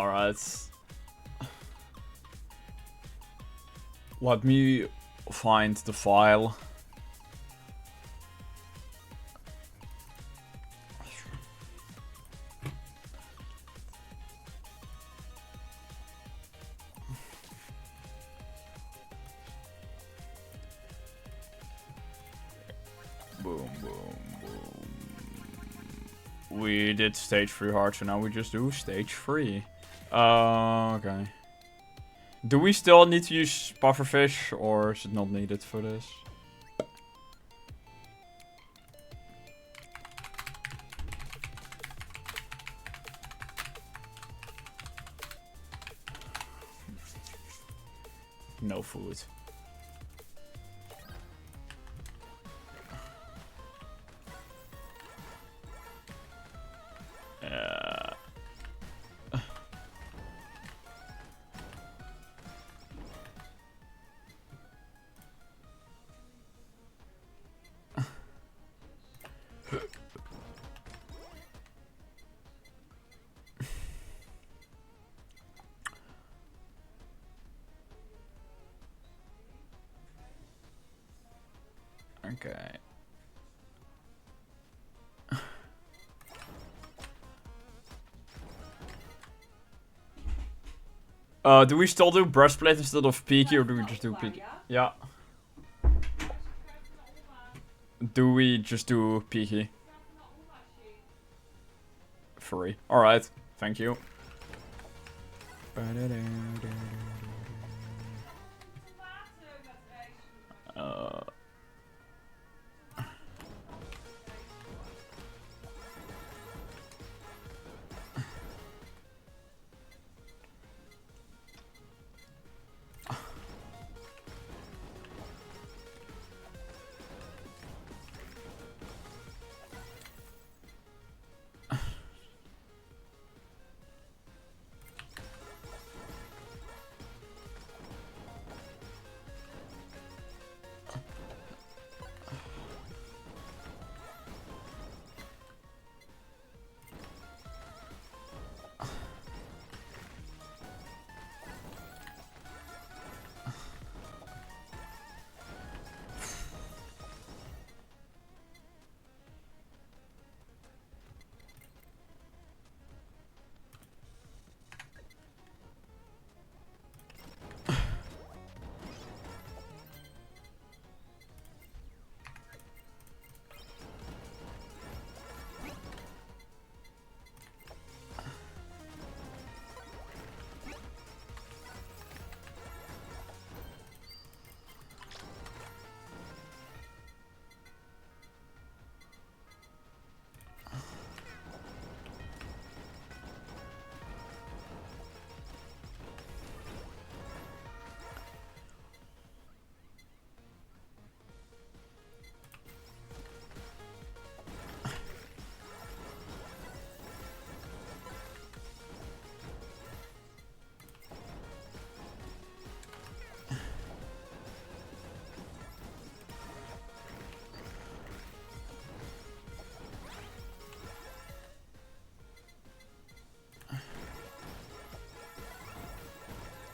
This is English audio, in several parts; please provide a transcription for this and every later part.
Alright. Let me find the file. Boom, boom, boom. We did stage 3 hard, so now we just do stage 3. Okay. Do we still need to use pufferfish, or is it not needed for this? No food. Okay. Do we still do breastplate instead of peaky, or do we just do peaky? Yeah. Do we just do peaky? Free. Alright, thank you.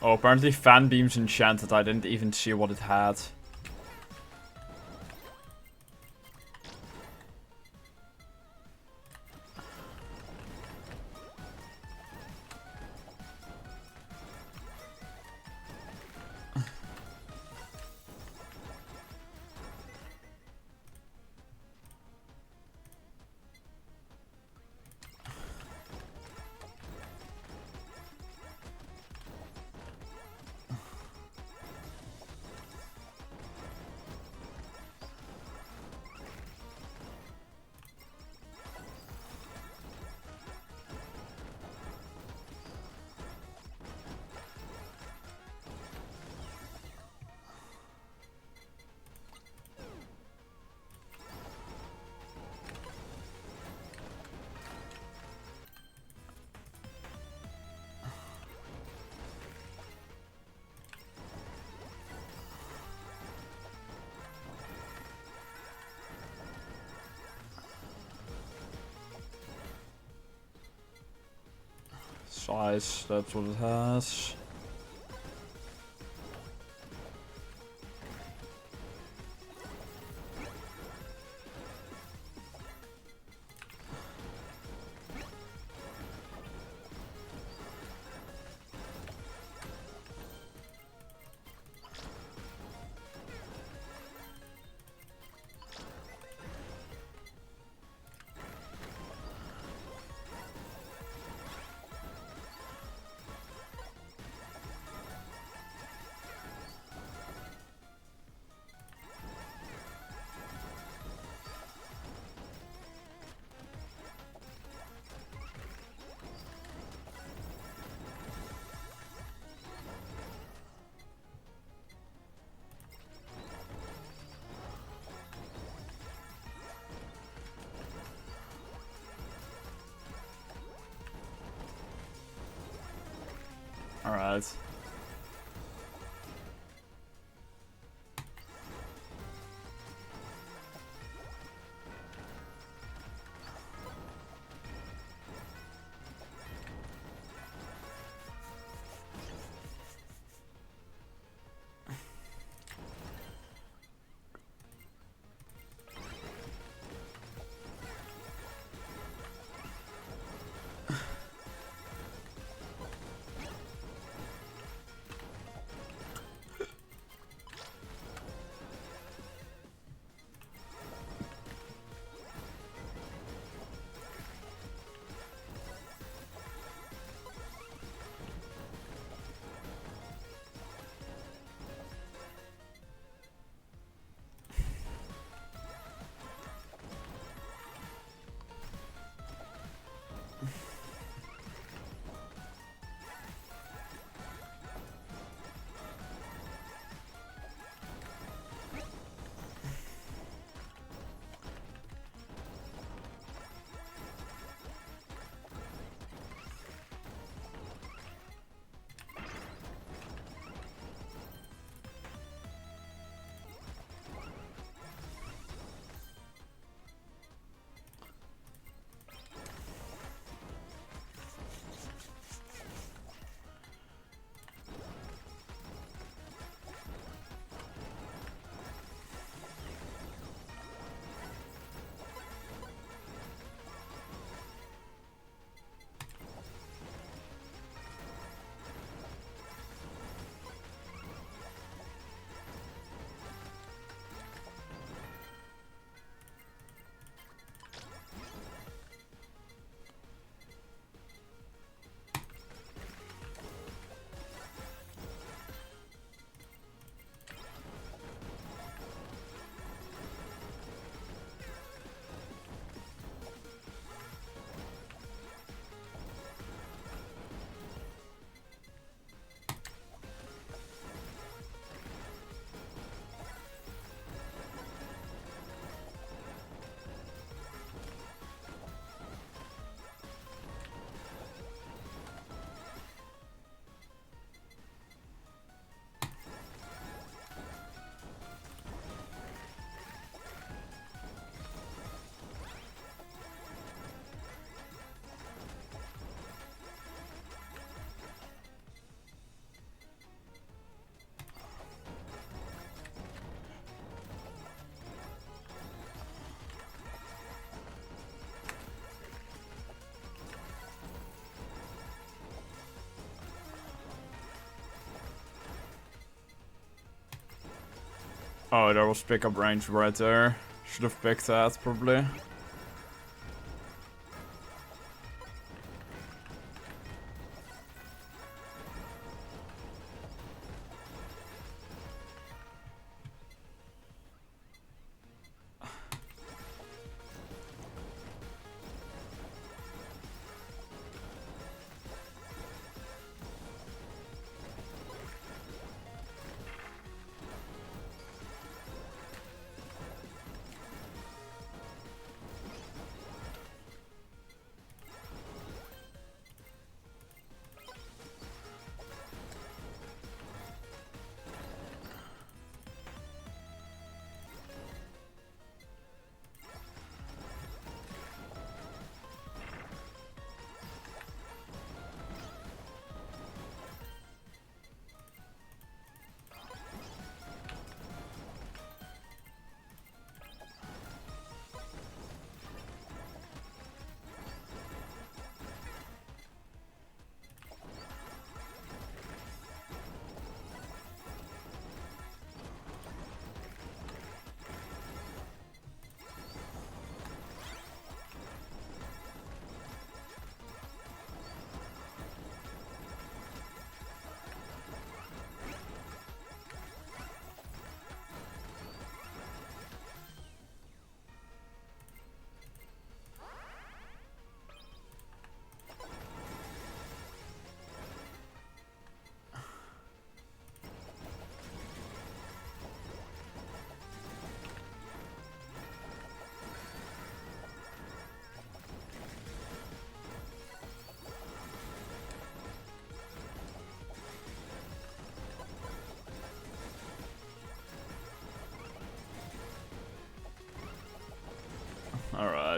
Oh, apparently fan beam's enchanted. I didn't even see what it had. size, that's what it has. Alright. Oh, there was pickup range right there. Should have picked that, probably.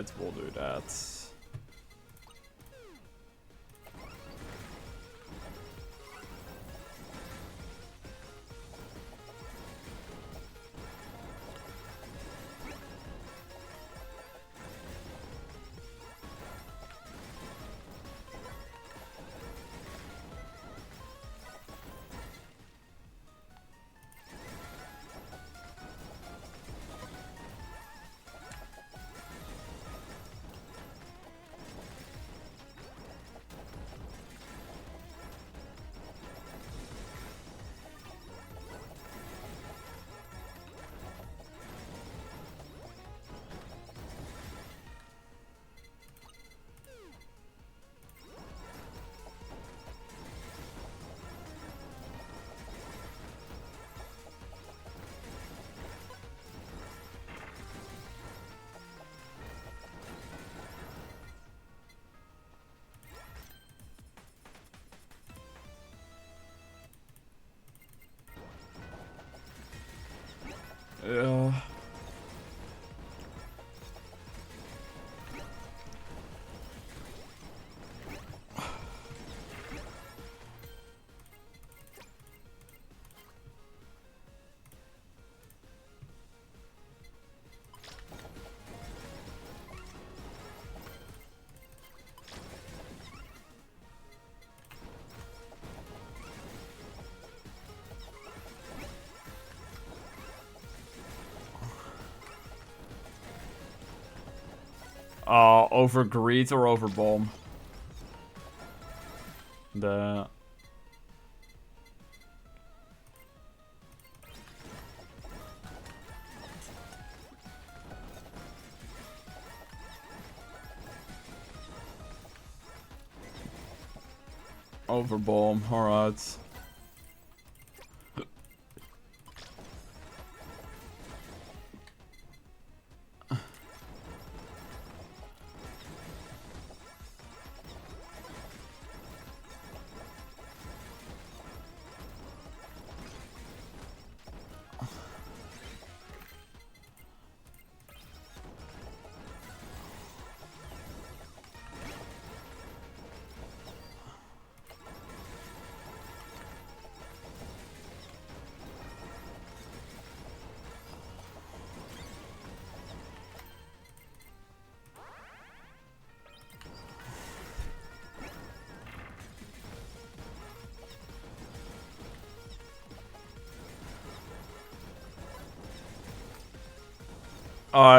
Alright, we'll do that. Over greed or over bomb? The... Over bomb, alright.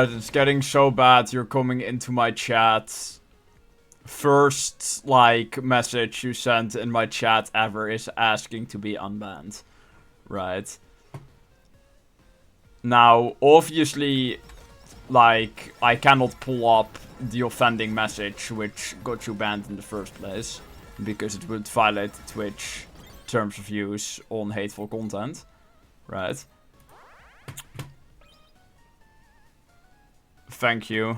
It's getting so bad. You're coming into my chat. First, like, message you sent in my chat ever is asking to be unbanned. Right. Now, obviously, like, I cannot pull up the offending message which got you banned in the first place. Because it would violate the Twitch terms of use on hateful content. Right. Thank you.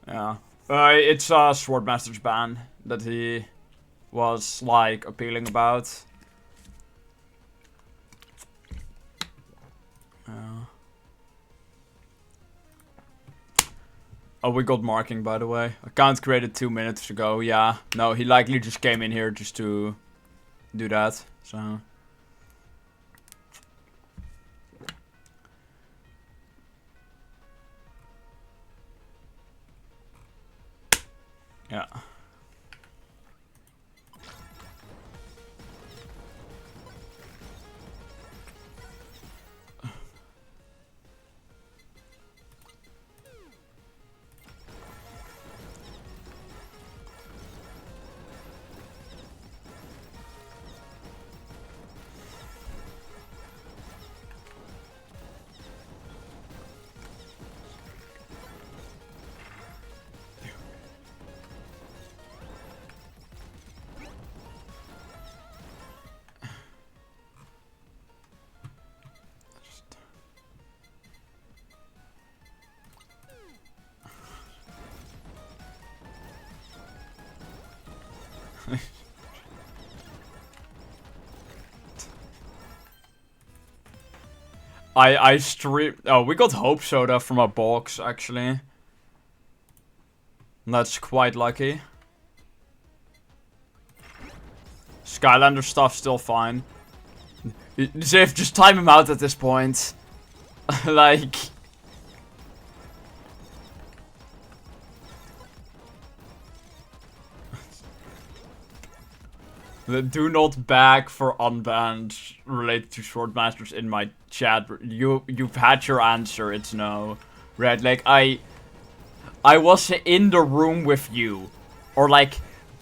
Yeah. It's a Swordmaster's ban that he was, like, appealing about. Oh, we got marking, by the way. Account created 2 minutes ago, yeah. No, he likely just came in here just to do that, so... Yeah. I stream. Oh, we got Hope Soda from a box, actually. That's quite lucky. Skylander stuff still fine. Ziv, just time him out at this point. Like... Do not bag for unbanned related to Swordmasters in my chat. You've had your answer, it's no. Right, like I was in the room with you. Or like,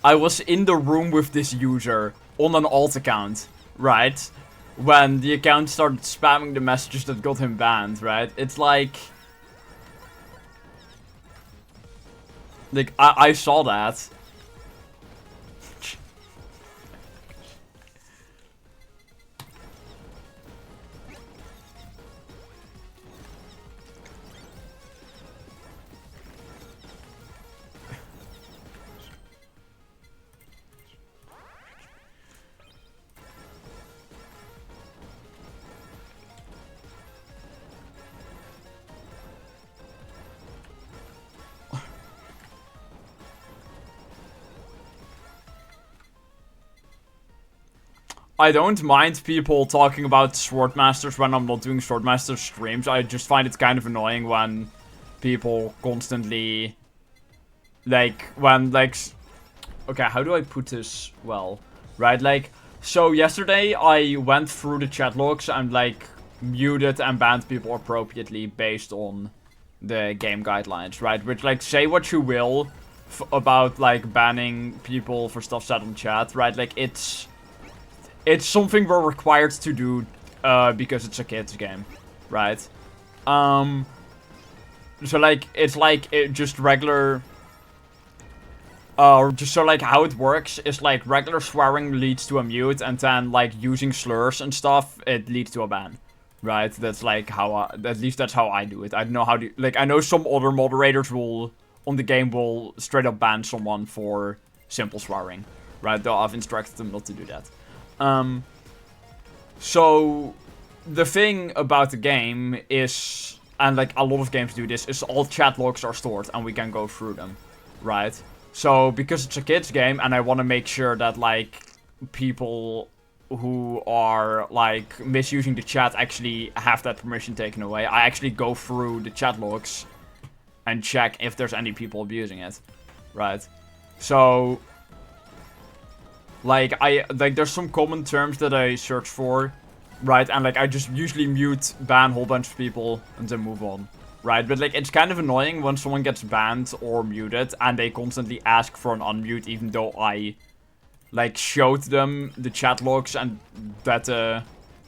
I was in the room with this user on an alt account, right? When the account started spamming the messages that got him banned, right? It's like... Like, I saw that. I don't mind people talking about Swordmasters when I'm not doing Swordmaster streams. I just find it kind of annoying when people constantly... Like, when, like... Okay, how do I put this well? Right, like... So, yesterday I went through the chat logs and, like, muted and banned people appropriately based on the game guidelines, right? Which, like, say what you will about, like, banning people for stuff said on chat, right? Like, it's something we're required to do, because it's a kids game, right? So like, it's like, just regular, just so like how it works is like regular swearing leads to a mute, and then like using slurs and stuff, it leads to a ban, right? That's like how, at least that's how I do it. I don't know how to, like, I know some other moderators on the game will straight up ban someone for simple swearing, right? Though I've instructed them not to do that. So, the thing about the game is, and like a lot of games do this, is all chat logs are stored and we can go through them, right? So, because it's a kids game and I want to make sure that like people who are like misusing the chat actually have that permission taken away, I actually go through the chat logs and check if there's any people abusing it, right? So... Like, there's some common terms that I search for, right? And, like, I just usually mute, ban a whole bunch of people, and then move on, right? But, like, it's kind of annoying when someone gets banned or muted, and they constantly ask for an unmute, even though I, like, showed them the chat logs and that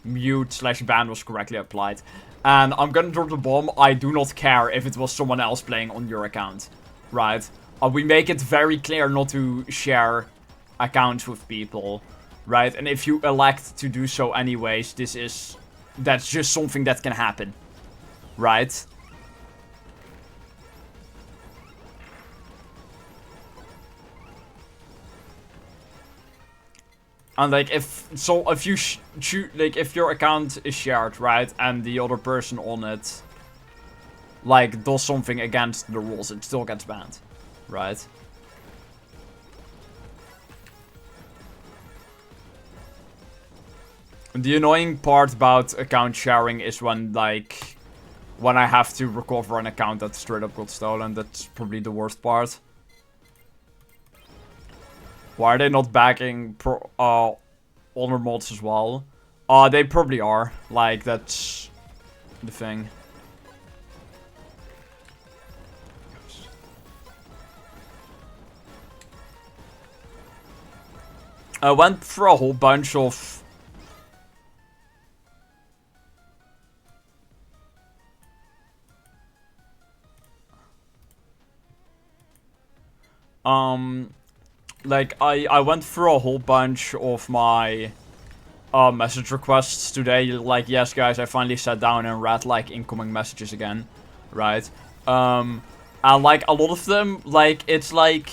mute/ban was correctly applied. And I'm gonna drop the bomb, I do not care if it was someone else playing on your account, right? We make it very clear not to share accounts with people, right? And if you elect to do so anyways, that's just something that can happen, right? And like if your account is shared, right, and the other person on it like does something against the rules, it still gets banned, right? The annoying part about account sharing is when I have to recover an account that straight up got stolen. That's probably the worst part. Why are they not backing honor mods as well? They probably are. Like, that's the thing. I went through a whole bunch of... Like, I went through a whole bunch of my message requests today. Like, yes, guys, I finally sat down and read, like, incoming messages again, right? And, like, a lot of them, like, it's like,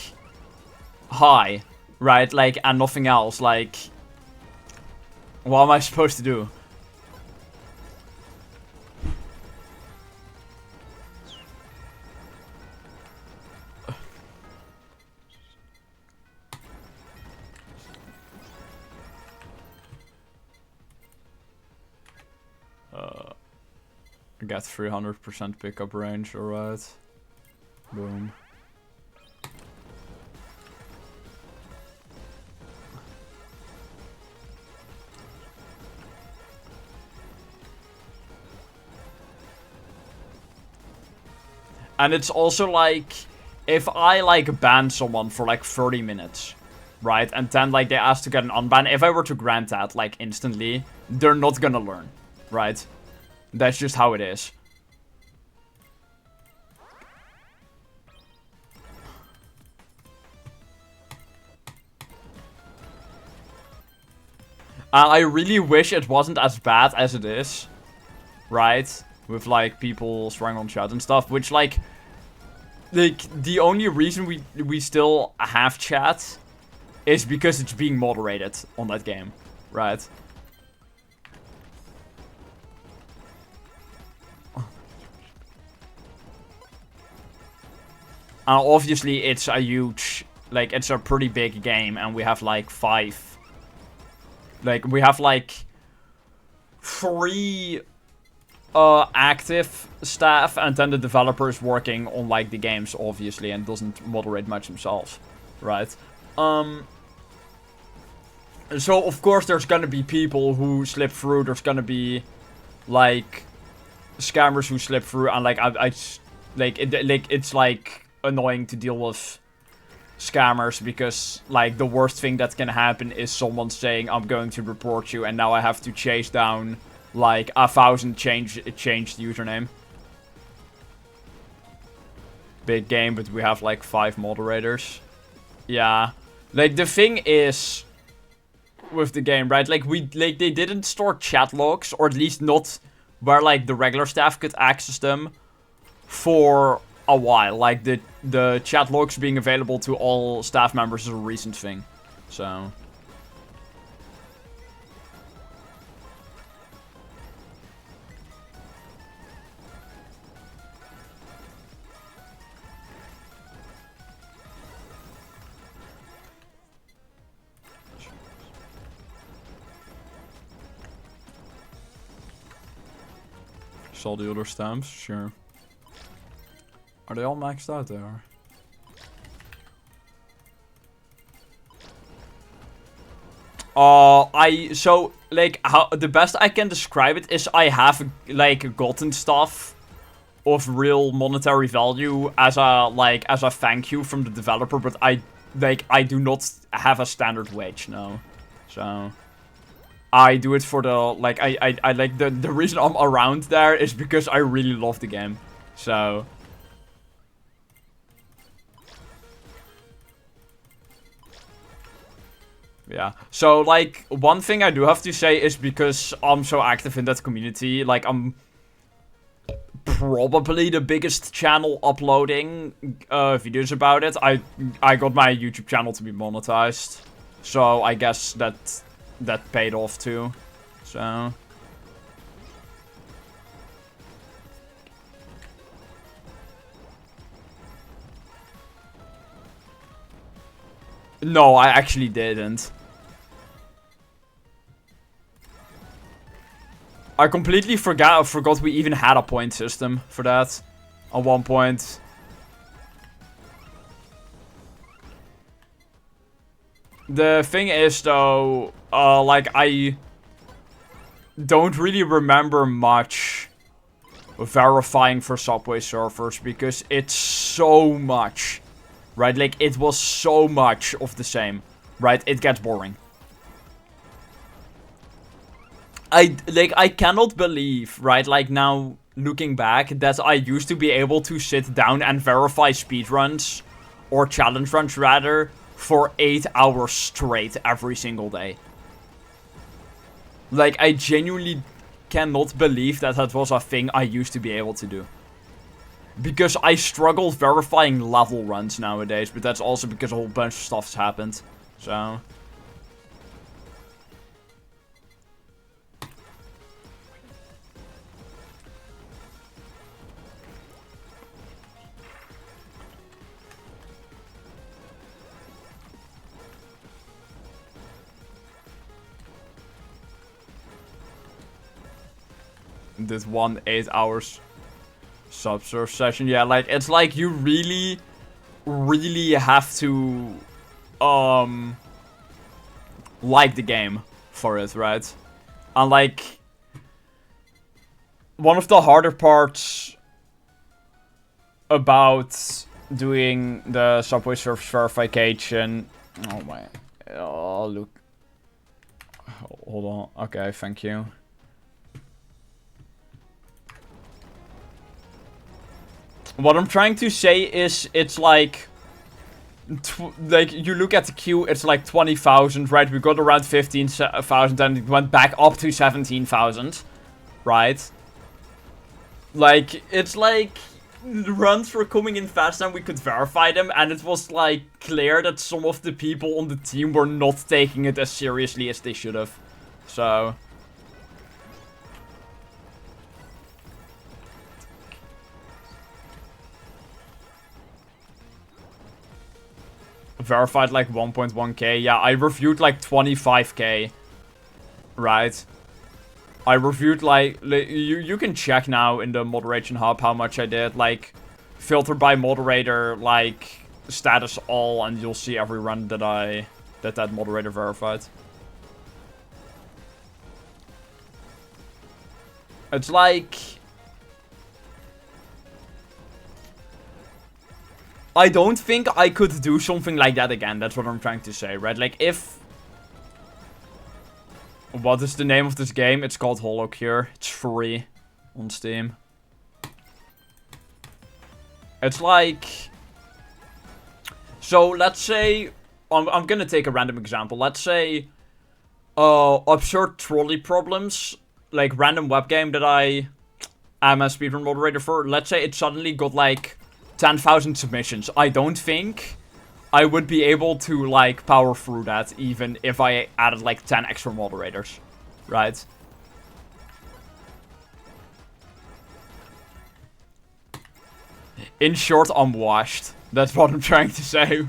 hi, right? Like, and nothing else. Like, what am I supposed to do? I got 300% pickup range, alright. Boom. And it's also like, if I like ban someone for like 30 minutes, right? And then like they ask to get an unban, if I were to grant that like instantly, they're not gonna learn, right? That's just how it is. I really wish it wasn't as bad as it is, right? With like people throwing on chat and stuff, which like the only reason we still have chat is because it's being moderated on that game, right? Obviously it's a huge, like it's a pretty big game, and we have like 5, like we have like 3 active staff, and then the developer is working on like the games obviously and doesn't moderate much himself, right? So of course there's gonna be people who slip through, there's gonna be like scammers who slip through, and like it's like annoying to deal with scammers, because like the worst thing that's gonna happen is someone saying I'm going to report you, and now I have to chase down like 1,000 changed username. Big game, but we have like 5 moderators. Yeah, like the thing is with the game, right? Like they didn't store chat logs, or at least not where like the regular staff could access them for a while. Like the chat logs being available to all staff members is a recent thing. So all the other stamps, sure. Are they all maxed out there? So like how the best I can describe it is I have like gotten stuff of real monetary value as a thank you from the developer, but I do not have a standard wage now. So I do it for the like I like the reason I'm around there is because I really love the game. So yeah. So like one thing I do have to say is, because I'm so active in that community, like I'm probably the biggest channel uploading videos about it. I got my YouTube channel to be monetized, so I guess that paid off too. So no, I actually didn't. I completely forgot we even had a point system for that at one point. The thing is though, like I don't really remember much verifying for Subway servers, because it's so much, right? Like it was so much of the same, right? It gets boring. I cannot believe, right, like now looking back, that I used to be able to sit down and verify speedruns, or challenge runs rather, for 8 hours straight every single day. Like I genuinely cannot believe that was a thing I used to be able to do. Because I struggle verifying level runs nowadays, but that's also because a whole bunch of stuff's happened. So... This 8 hours subsurf session. Yeah, like, it's like you really have to, like the game for it, right? And like, one of the harder parts about doing the Subway Surf verification... Oh my... Oh, look. Hold on. Okay, thank you. What I'm trying to say is, it's like... like, you look at the queue, it's like 20,000, right? We got around 15,000, and it went back up to 17,000, right? Like, it's like... the runs were coming in fast and we could verify them, and it was like clear that some of the people on the team were not taking it as seriously as they should have. So... verified like 1.1k. Yeah, I reviewed like 25k. Right. I reviewed like you can check now in the moderation hub how much I did. Like, filter by moderator, like status all, and you'll see every run that that moderator verified. It's like... I don't think I could do something like that again. That's what I'm trying to say, right? Like, if... What is the name of this game? It's called Holocure. It's free on Steam. It's like... So, let's say... I'm gonna take a random example. Let's say... absurd trolley problems. Like, random web game that I am a speedrun moderator for. Let's say it suddenly got, like... 10,000 submissions. I don't think I would be able to, like, power through that, even if I added, like, 10 extra moderators. Right? In short, I'm washed. That's what I'm trying to say.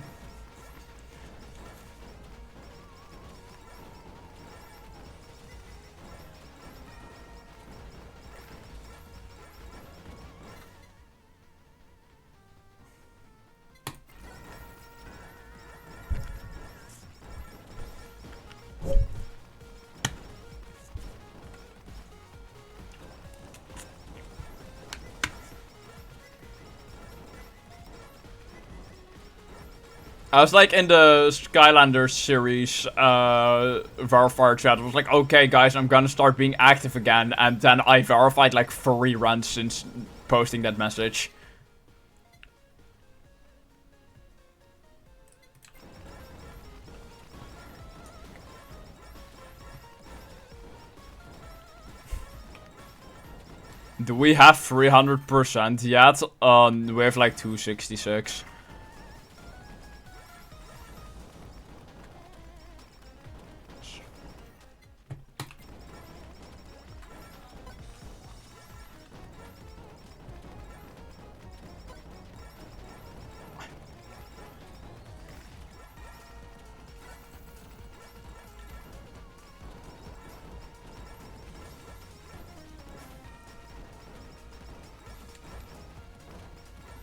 I was like in the Skylanders series verifier chat. I was like, okay guys, I'm gonna start being active again. And then I verified like 3 runs since posting that message. Do we have 300% yet? We have like 266.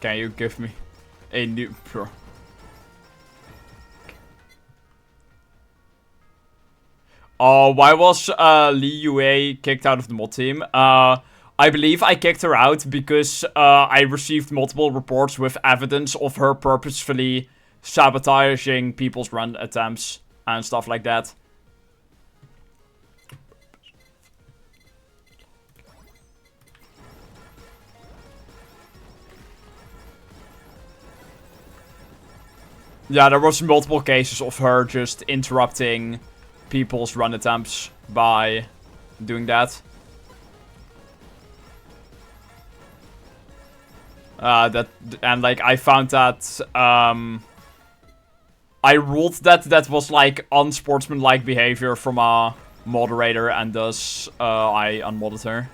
Can you give me a new pro? Oh, why was Lee Yue kicked out of the mod team? I believe I kicked her out because I received multiple reports with evidence of her purposefully sabotaging people's run attempts and stuff like that. Yeah, there was multiple cases of her just interrupting people's run attempts by doing that. And like I found that I ruled that that was like unsportsmanlike behavior from a moderator, and thus I unmodded her.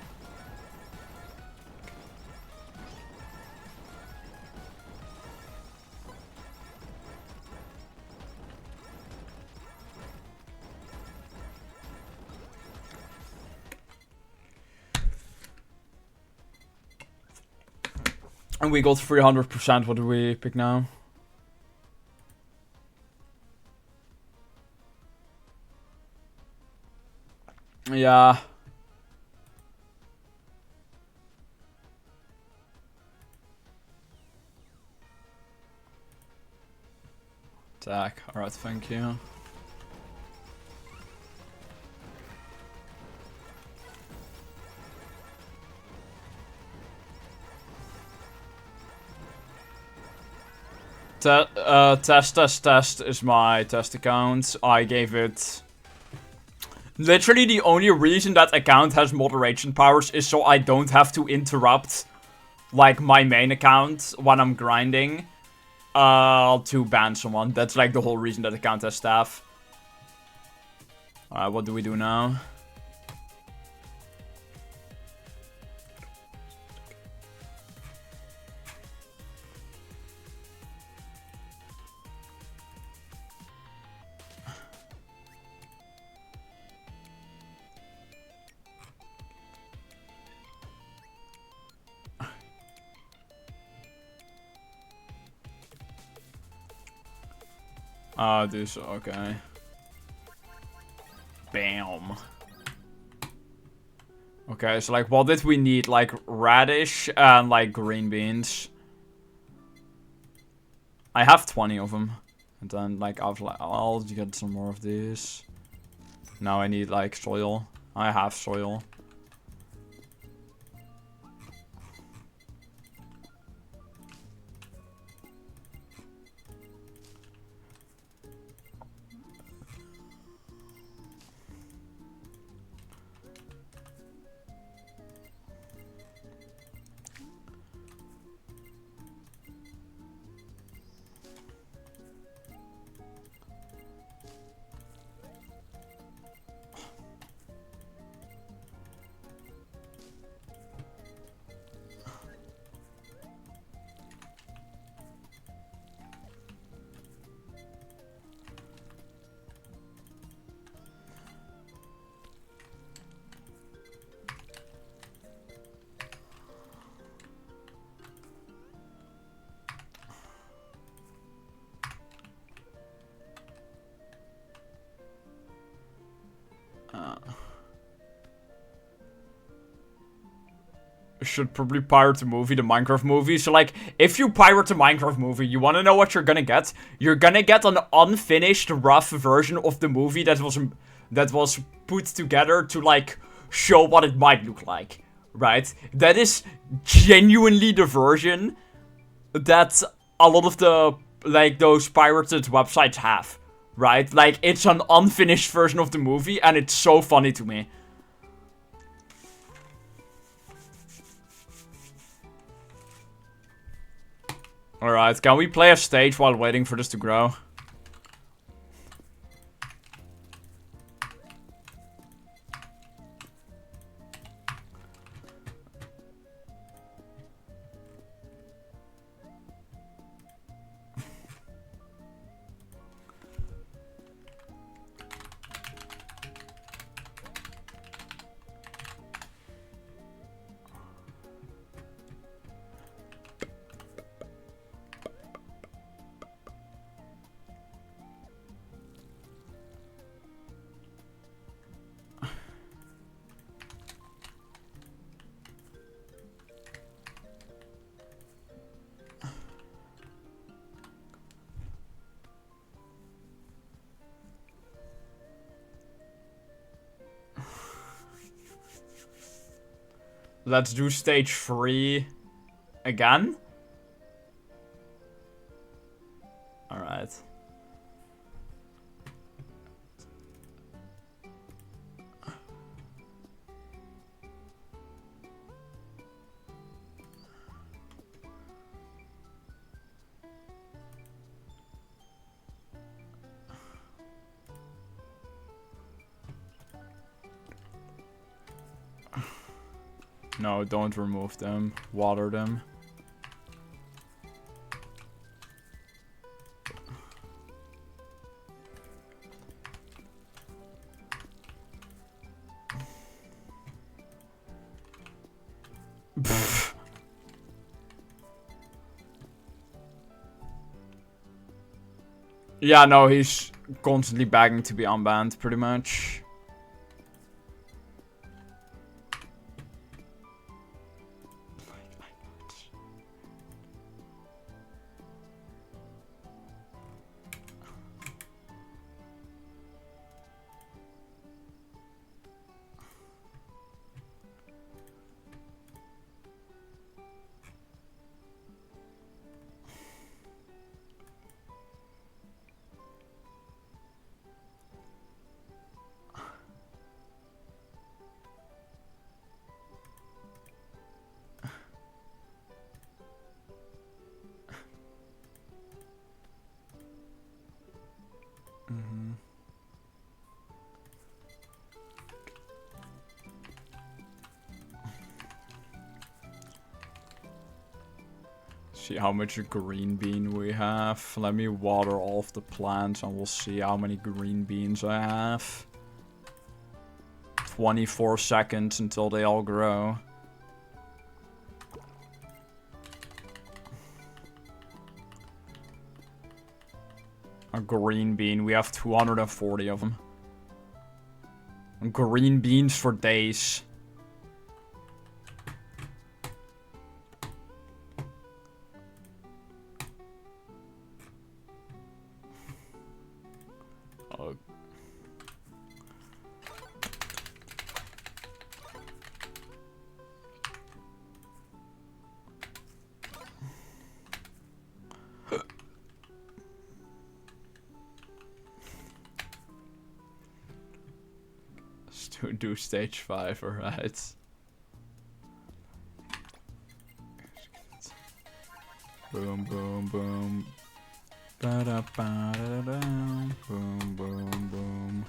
And we got 300%. What do we pick now? Yeah. Attack. Alright, thank you. Test is my test account. I gave it... Literally the only reason that account has moderation powers is so I don't have to interrupt, like, my main account when I'm grinding to ban someone. That's like the whole reason that account has staff. Alright, what do we do now? This, okay. Bam. Okay, so like, what did we need? Like, radish and like green beans. I have 20 of them. And then like, I'll get some more of these. Now I need like soil. I have soil. Should probably pirate the movie, the Minecraft movie. So like, if you pirate the Minecraft movie, you want to know what you're gonna get? You're gonna get an unfinished, rough version of the movie that was put together to like show what it might look like, right? That is genuinely the version that a lot of the like those pirated websites have, right? Like, it's an unfinished version of the movie, and it's so funny to me. Alright, can we play a stage while waiting for this to grow? Let's do stage 3 again. Alright. No, don't remove them. Water them. Yeah, no, he's constantly begging to be unbanned, pretty much. See how much green bean we have. Let me water all of the plants and we'll see how many green beans I have. 24 seconds until they all grow. A green bean, we have 240 of them. Green beans for days. Oh. Do stage 5, alright. Boom, boom, boom. Ba-da-ba-da-da-da. Boom, boom, boom.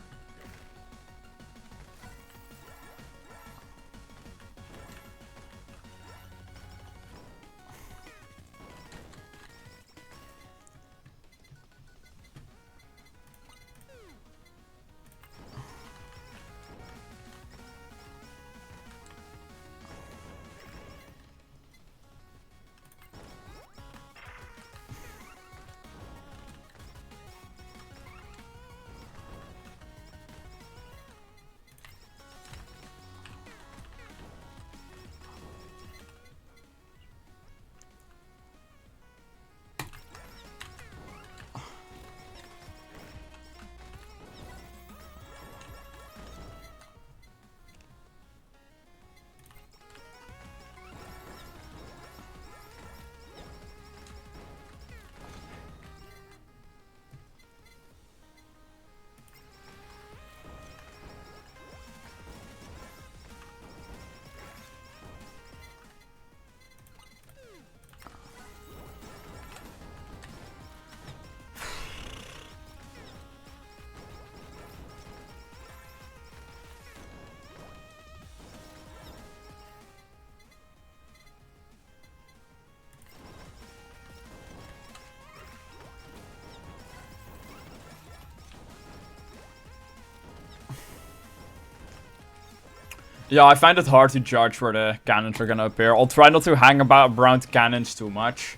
Yeah, I find it hard to judge where the cannons are gonna appear. I'll try not to hang about around cannons too much.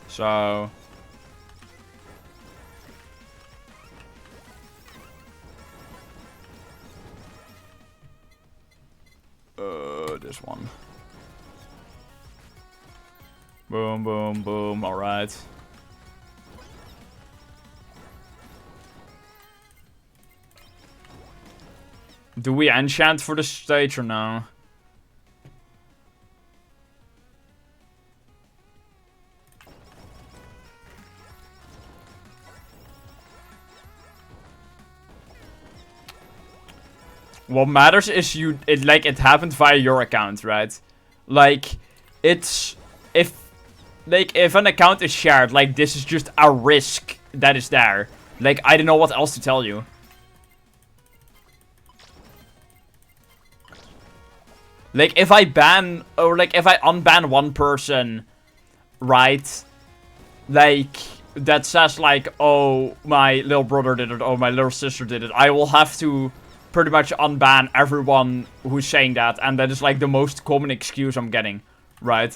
So... this one. Boom, boom, boom. Alright. Do we enchant for the stage or no? What matters is it happened via your account, right? Like, it's... If an account is shared, like, this is just a risk that is there. Like, I don't know what else to tell you. Like, if I ban, or like, if I unban one person, right? Like, that says like, oh, my little brother did it, oh, my little sister did it. I will have to pretty much unban everyone who's saying that. And that is like the most common excuse I'm getting, right?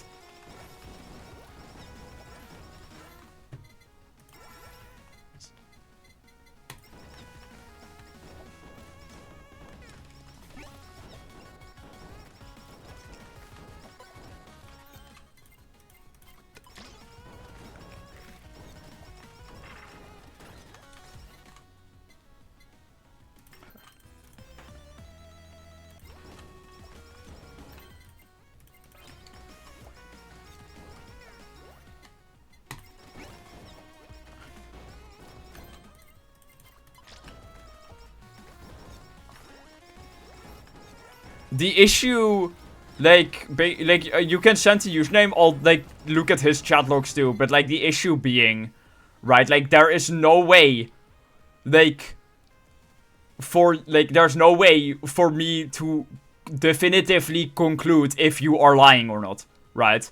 The issue, like, you can send the username, I'll, like, look at his chat logs too, but, like, the issue being, right, like, there is no way, like, there's no way for me to definitively conclude if you are lying or not, right?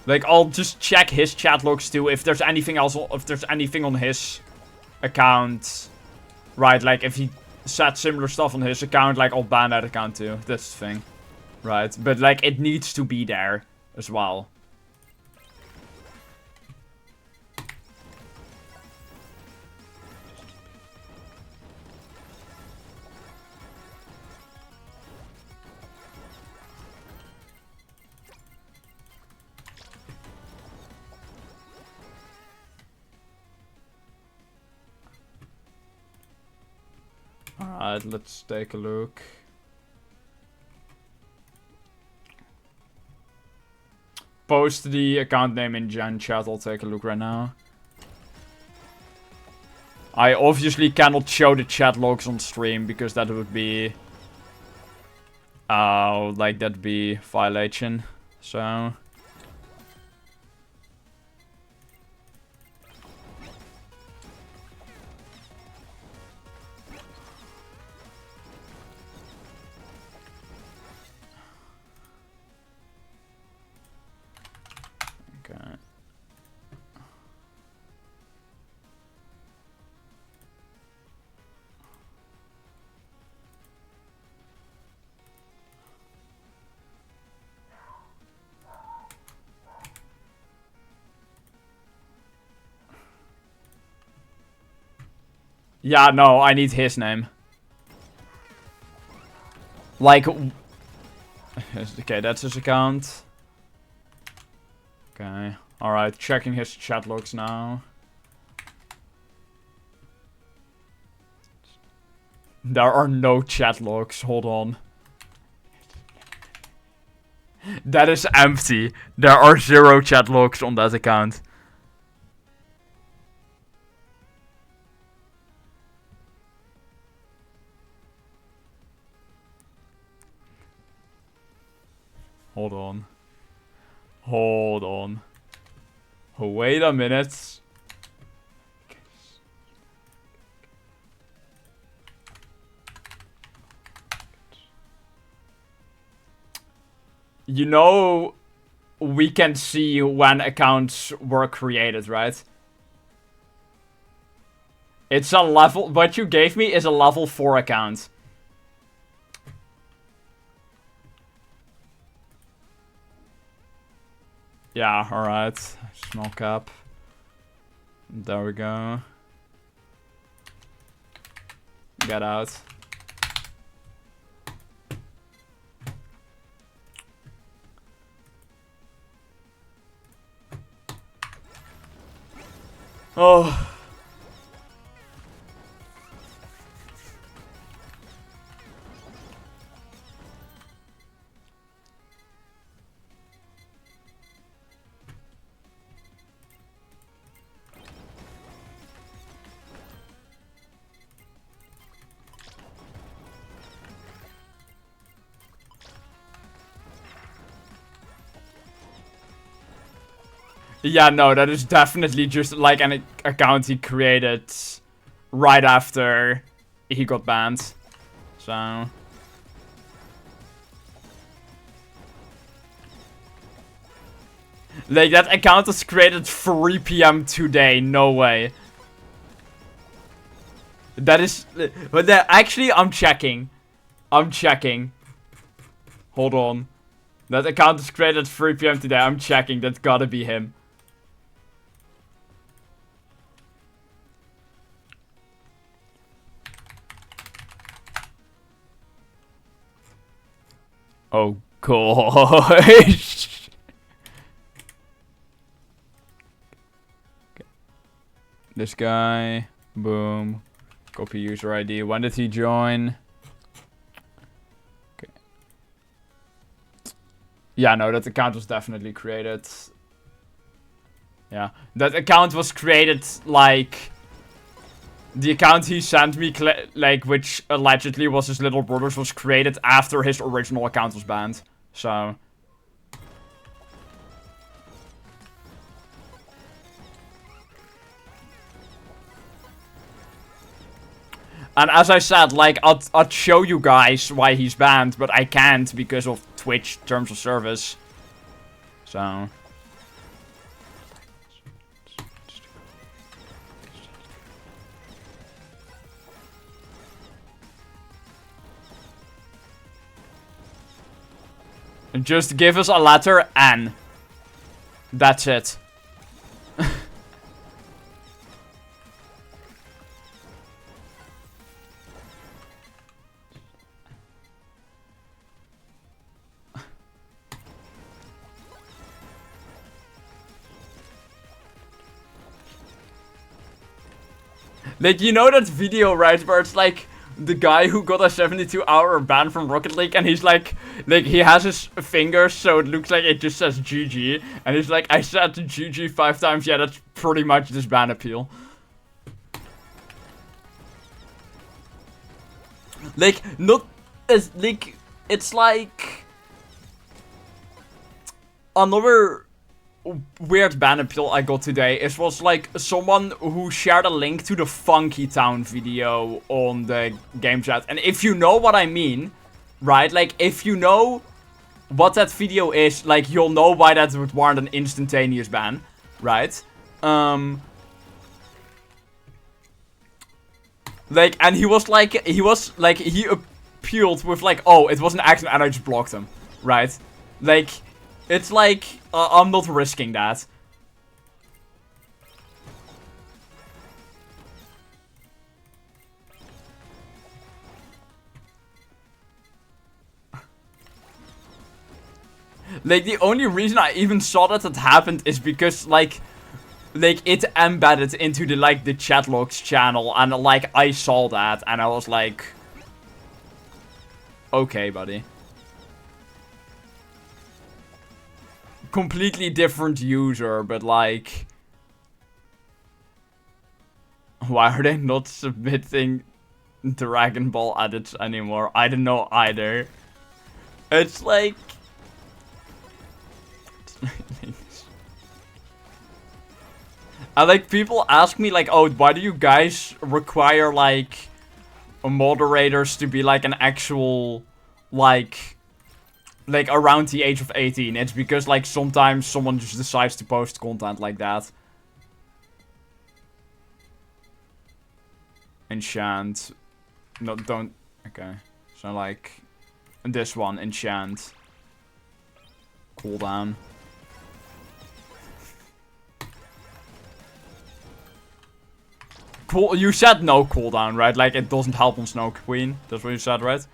Like, I'll just check his chat logs too, if there's anything else, if there's anything on his account, right, like, if he said similar stuff on his account, like, I'll ban that account too, that's the thing, right? But, like, it needs to be there as well. Alright, let's take a look. Post the account name in Gen chat, I'll take a look right now. I obviously cannot show the chat logs on stream because that would be... like that'd be violation, so... Okay. Yeah, no, I need his name. Like... Okay, that's his account. Okay. Alright, checking his chat logs now. There are no chat logs, hold on. That is empty. There are 0 chat logs on that account. Hold on. Hold on. Oh, wait a minute. You know, we can see when accounts were created, right? It's a level... What you gave me is a level 4 account. Yeah, alright. Small cap. There we go. Get out. Oh. Yeah, no, that is definitely just like an account he created right after he got banned. So... Like, that account was created 3 PM today. No way. That is... But actually, I'm checking. I'm checking. Hold on. That account was created 3 PM today. I'm checking. That's gotta be him. Oh, gosh. This guy. Boom. Copy user ID. When did he join? Okay. Yeah, no, that account was definitely created. Yeah. That account was created, like... The account he sent me, like, which allegedly was his little brother's, was created after his original account was banned. So... And as I said, like, I'd show you guys why he's banned, but I can't because of Twitch terms of service. So... Just give us a letter N. That's it. Like, you know that video, right, where it's like the guy who got a 72-hour ban from Rocket League, and he's like he has his fingers so it looks like it just says GG, and he's like, I said GG 5 times. Yeah, that's pretty much this ban appeal. Like, not as like, it's like another weird ban appeal I got today. It was like someone who shared a link to the Funky Town video on the game chat. And if you know what I mean, right? Like, if you know what that video is, like, you'll know why that would warrant an instantaneous ban, right? Like, and he appealed with like, oh, it was an accident and I just blocked him, right? Like, it's like, I'm not risking that. Like, the only reason I even saw that it happened is because, like it embedded into the, like, the chat logs channel, and, like, I saw that, and I was like, okay, buddy. Completely different user, but, like, why are they not submitting Dragon Ball edits anymore? I don't know either. It's like... And, like, people ask me, like, oh, why do you guys require, like, moderators to be, like, an actual, like, around the age of 18? It's because, like, sometimes someone just decides to post content like that. Enchant. No, don't. Okay. So, like, this one, enchant. Cooldown. Cool. You said no cooldown, right? Like, it doesn't help on Snow Queen. That's what you said, right?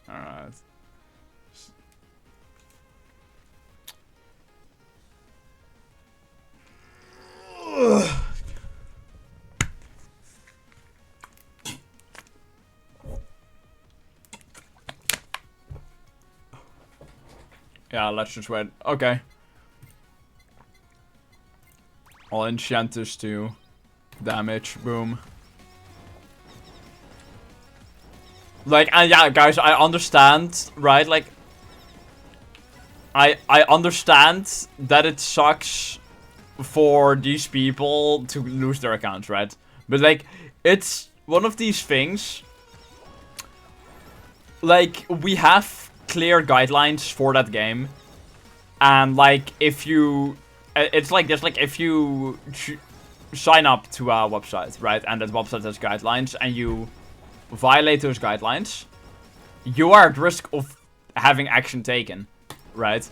Alright. Yeah, let's just wait. Okay. I'll enchant this too. Damage. Boom. Like, and yeah, guys, I understand, right? Like, I understand that it sucks for these people to lose their accounts, right? But, like, it's one of these things. Like, we have clear guidelines for that game. And, like, if you... It's like this, like, if you sign up to a website, right? And that website has guidelines, and you violate those guidelines, you are at risk of having action taken, right?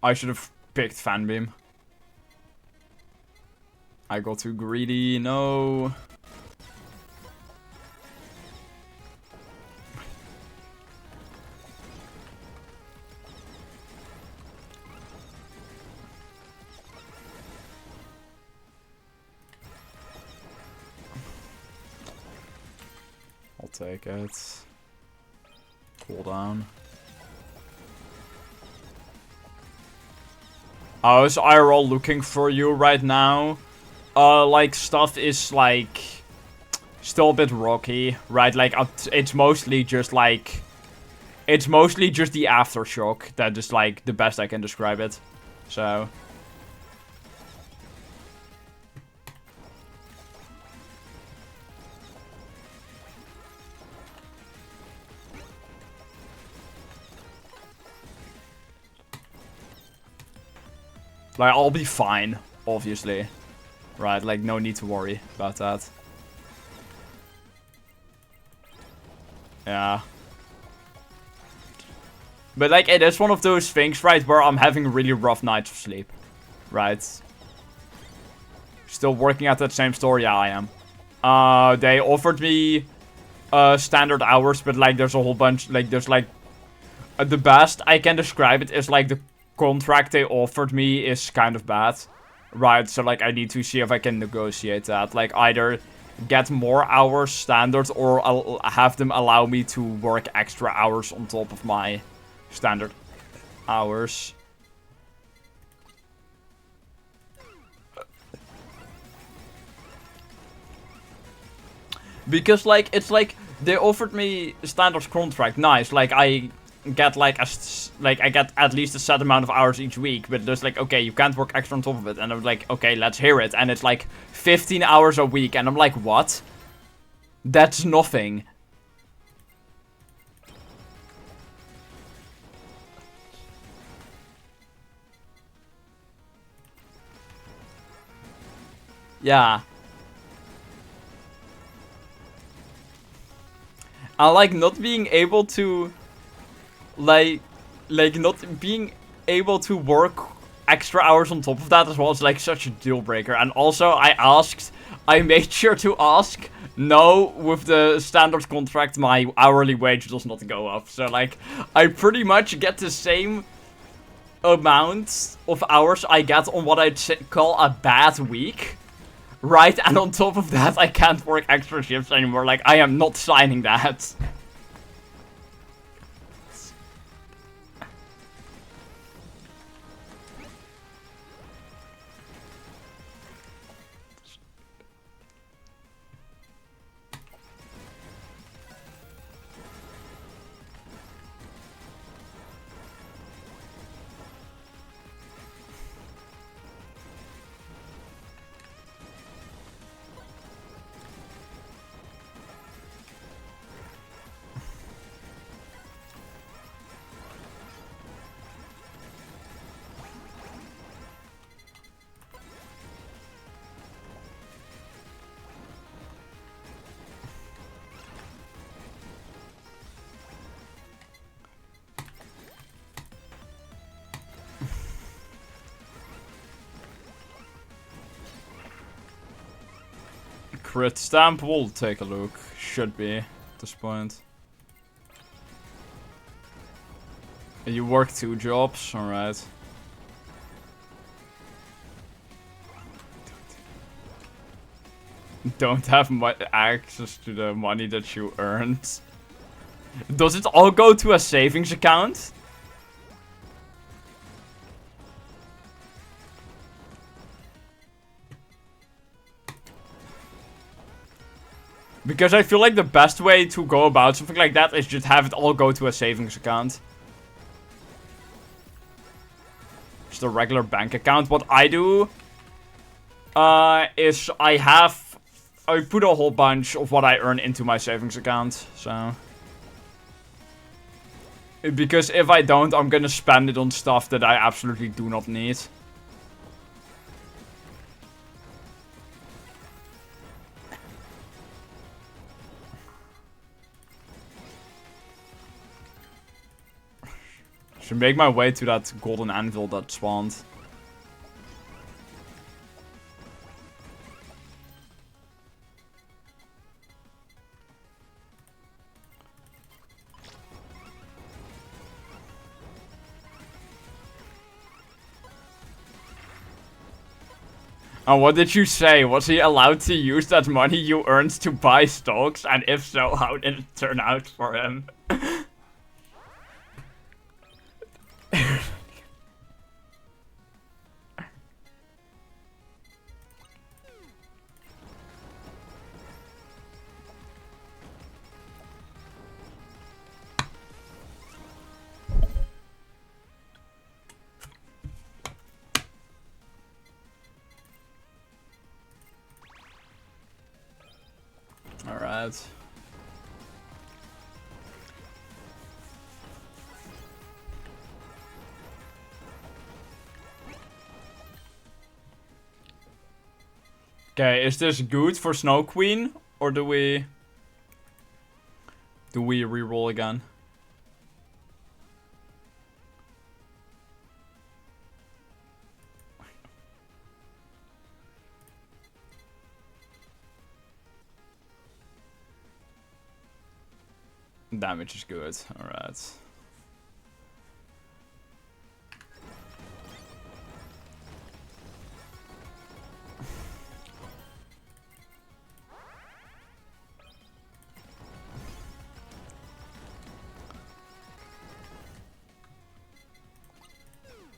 I should have picked Fan Beam. I got too greedy, no. I'll take it. Cool down. I was IRL looking for you right now. Like, stuff is, like, still a bit rocky, right? Like, it's mostly just, like... It's mostly just the aftershock that is, like, the best I can describe it. So... Like, I'll be fine, obviously. Right, like, no need to worry about that. Yeah. But, like, it is one of those things, right, where I'm having really rough nights of sleep. Right. Still working at that same store? Yeah, I am. They offered me standard hours, but, like, there's a whole bunch, like, there's, like... the best I can describe it is, like, the contract they offered me is kind of bad. Right, so, like, I need to see if I can negotiate that. Like, either get more hours standard, or I'll have them allow me to work extra hours on top of my standard hours. Because, like, it's like, they offered me a standard contract, nice, like, I get, like, I get at least a set amount of hours each week, but there's, like, okay, you can't work extra on top of it, and I was like, okay, let's hear it, and it's, like, 15 hours a week, and I'm like, what? That's nothing. Yeah. I like not being able to, like not being able to work extra hours on top of that as well is like such a deal breaker. And also I made sure to ask, no, with the standard contract my hourly wage does not go up. So like, I pretty much get the same amount of hours I get on what I'd call a bad week. Right, and on top of that, I can't work extra shifts anymore. Like, I am not signing that. crit stamp? We'll take a look. Should be at this point. You work 2 jobs, alright. Don't have much access to the money that you earned. Does it all go to a savings account? Because I feel like the best way to go about something like that is just have it all go to a savings account. Just a regular bank account. What I do is I put a whole bunch of what I earn into my savings account. So because if I don't, I'm gonna spend it on stuff that I absolutely do not need. Should make my way to that golden anvil that spawned. And what did you say? Was he allowed to use that money you earned to buy stocks? And if so, how did it turn out for him? Alright. Okay, is this good for Snow Queen? Or do we reroll again? Damage is good, alright.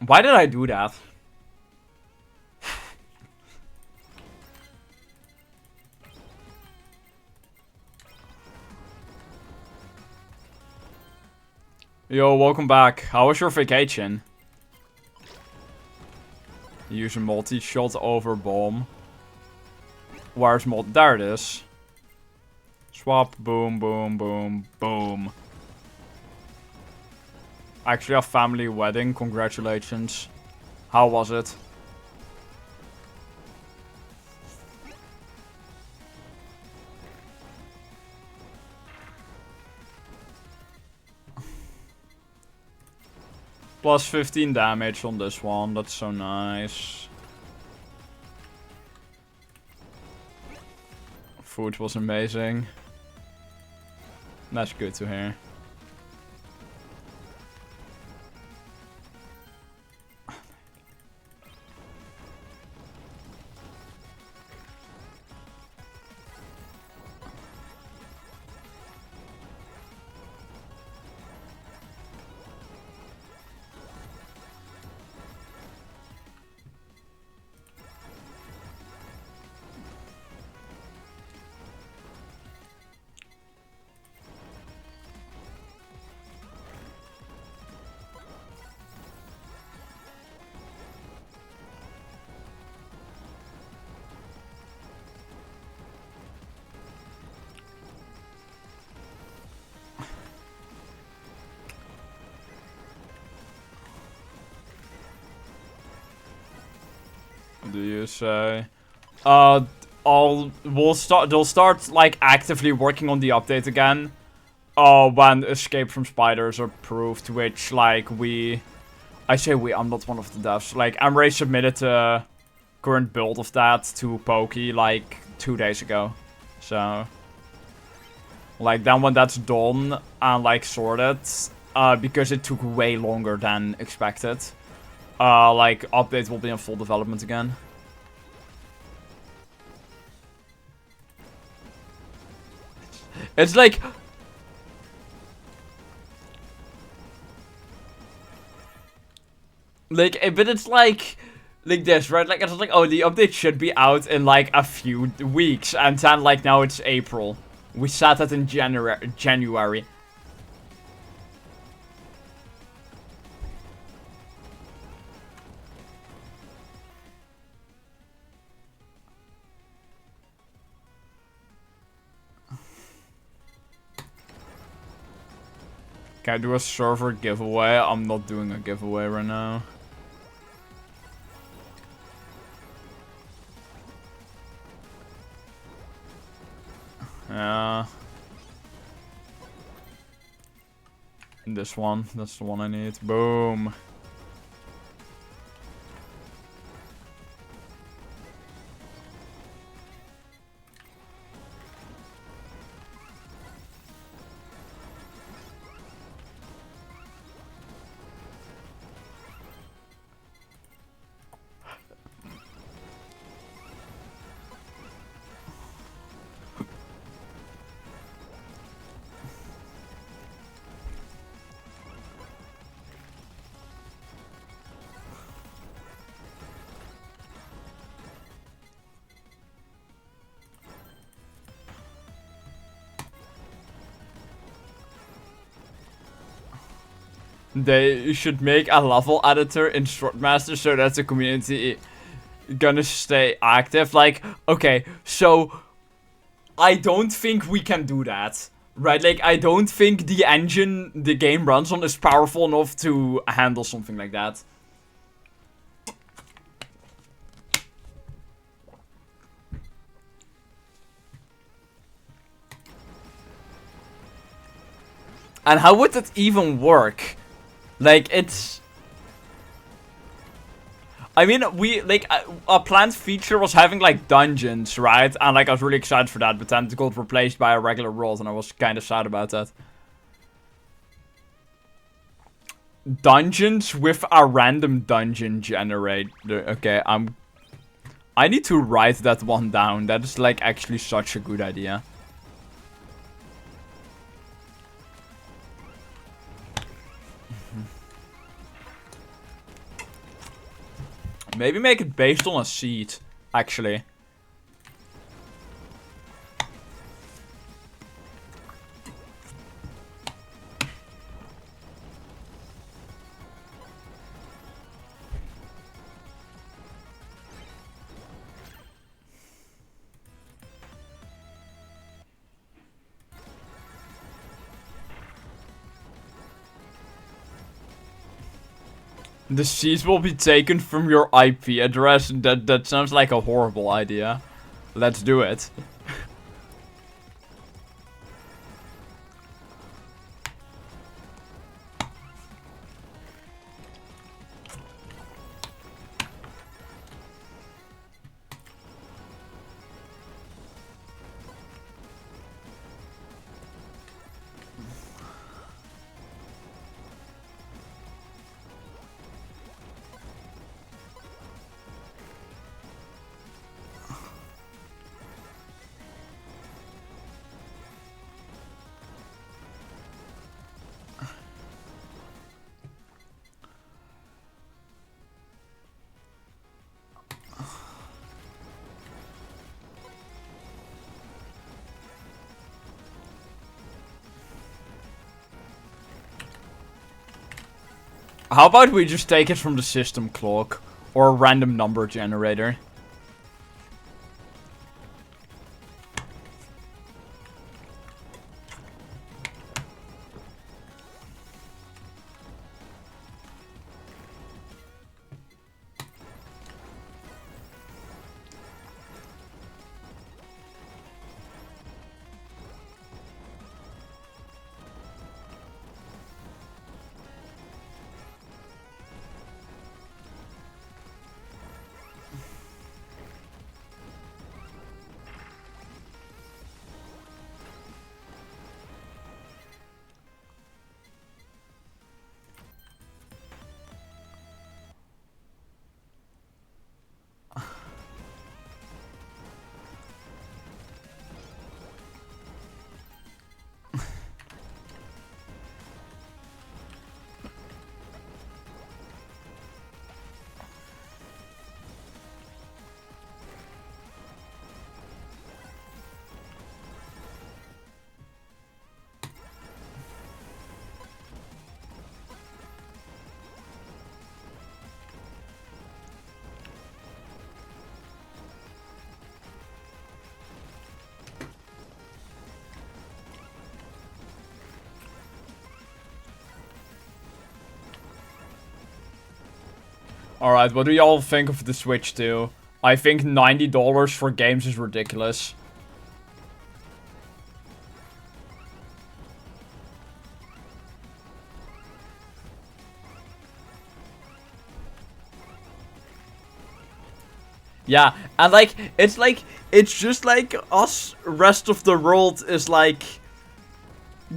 Why did I do that? Yo, welcome back. How was your vacation? Use a multi-shot over bomb. Where's multi? There it is. Swap, boom, boom, boom, boom. Actually, a family wedding. Congratulations. How was it? Plus 15 damage on this one. That's so nice. Food was amazing. That's good to hear. Do you say? They'll start like actively working on the update again. When Escape from Spiders are proved, which like I say we, I'm not one of the devs. Like Emre submitted the current build of that to Pokey like 2 days ago. So, like, then when that's done and, like, sorted, because it took way longer than expected, like, update will be in full development again. It's like... but it's like this, right? Like, it's like, oh, the update should be out in, like, a few weeks. And then, like, now it's April. We set that in January. Can I do a server giveaway? I'm not doing a giveaway right now. Yeah. This one. That's the one I need. Boom. They should make a level editor in Swordmaster so that the community gonna stay active. Like, okay, so I don't think we can do that. Right, like, I don't think the engine the game runs on is powerful enough to handle something like that. And how would it even work? Like, it's... I mean, we, like, a planned feature was having, like, dungeons, right? And, like, I was really excited for that, but then it got replaced by a regular world, and I was kind of sad about that. Dungeons with a random dungeon generator. Okay, I need to write that one down. That is, like, actually such a good idea. Maybe make it based on a seed, actually. The seeds will be taken from your IP address. That sounds like a horrible idea. Let's do it. How about we just take it from the system clock? Or a random number generator? Alright, what do y'all think of the Switch 2? I think $90 for games is ridiculous. Yeah, and like, it's just like us, rest of the world is like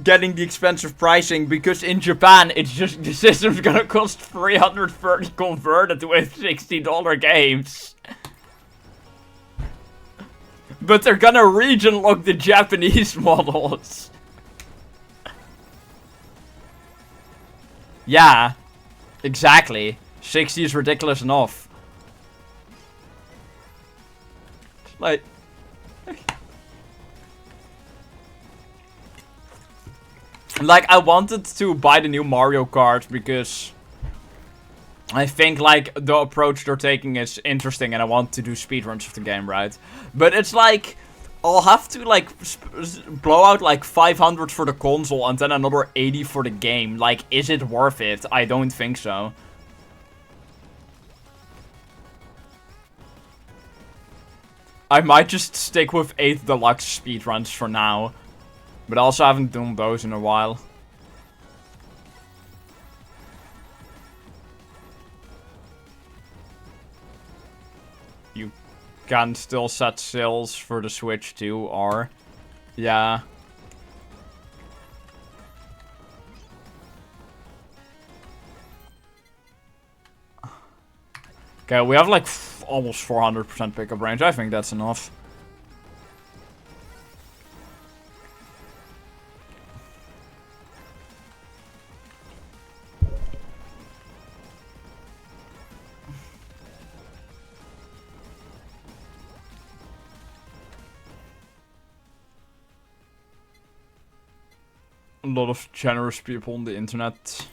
getting the expensive pricing, because in Japan, it's just, the system's gonna cost 330 converted with $60 games. But they're gonna region lock the Japanese models. Yeah, exactly. 60 is ridiculous enough. Like, I wanted to buy the new Mario Kart because I think, like, the approach they're taking is interesting and I want to do speedruns of the game, right? But it's like, I'll have to, like, blow out, like, 500 for the console and then another 80 for the game. Like, is it worth it? I don't think so. I might just stick with 8 deluxe speedruns for now. But I also haven't done those in a while. You can still set sales for the Switch 2, or... Yeah. Okay, we have like almost 400% pickup range. I think that's enough. A lot of generous people on the internet.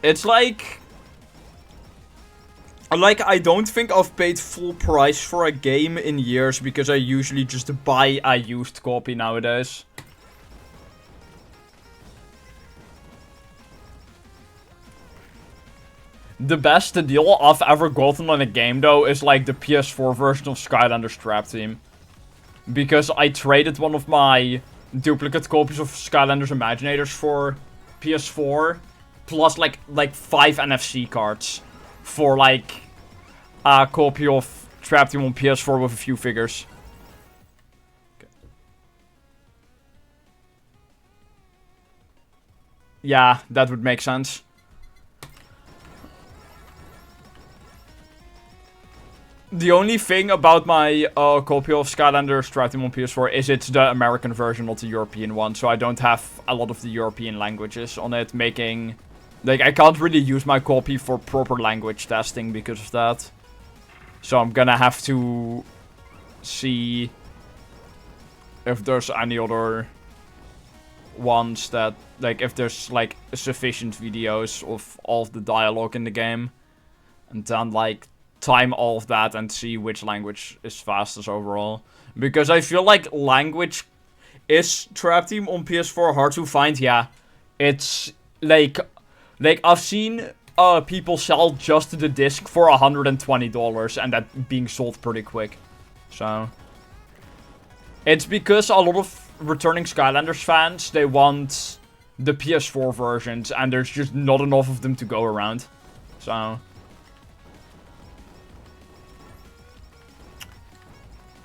It's like, I don't think I've paid full price for a game in years, because I usually just buy a used copy nowadays. The best deal I've ever gotten on a game, though, is like the PS4 version of Skylanders Trap Team. Because I traded one of my duplicate copies of Skylanders Imaginators for PS4. Plus like 5 NFC cards. For like a copy of Trap Team on PS4 with a few figures. Okay. Yeah, that would make sense. The only thing about my copy of Skylanders Trap Team on PS4 is it's the American version, not the European one. So I don't have a lot of the European languages on it, making... Like, I can't really use my copy for proper language testing because of that. So I'm gonna have to see if there's any other ones that... Like, if there's, like, sufficient videos of all of the dialogue in the game. And then, like, time all of that and see which language is fastest overall. Because I feel like language is Trap Team on PS4 hard to find. Yeah, it's like I've seen people sell just the disc for $120 and that being sold pretty quick. So it's because a lot of returning Skylanders fans, they want the PS4 versions and there's just not enough of them to go around. So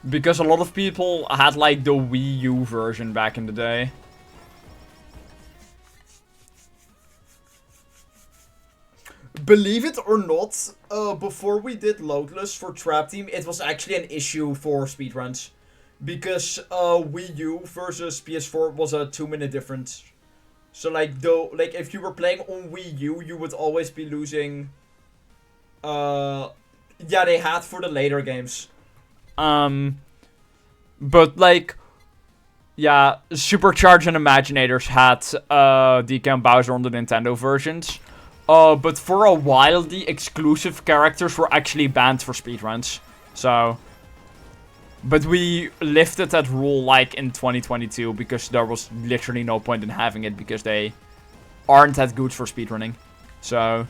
because a lot of people had, like, the Wii U version back in the day. Believe it or not, before we did Loadless for Trap Team, it was actually an issue for speedruns. Because Wii U versus PS4 was a 2-minute difference. So, like, if you were playing on Wii U, you would always be losing... Yeah, they had for the later games. But like, yeah, Supercharge and Imaginators had DK and Bowser on the Nintendo versions. But for a while, the exclusive characters were actually banned for speedruns. So But we lifted that rule like in 2022 because there was literally no point in having it because they aren't that good for speedrunning. So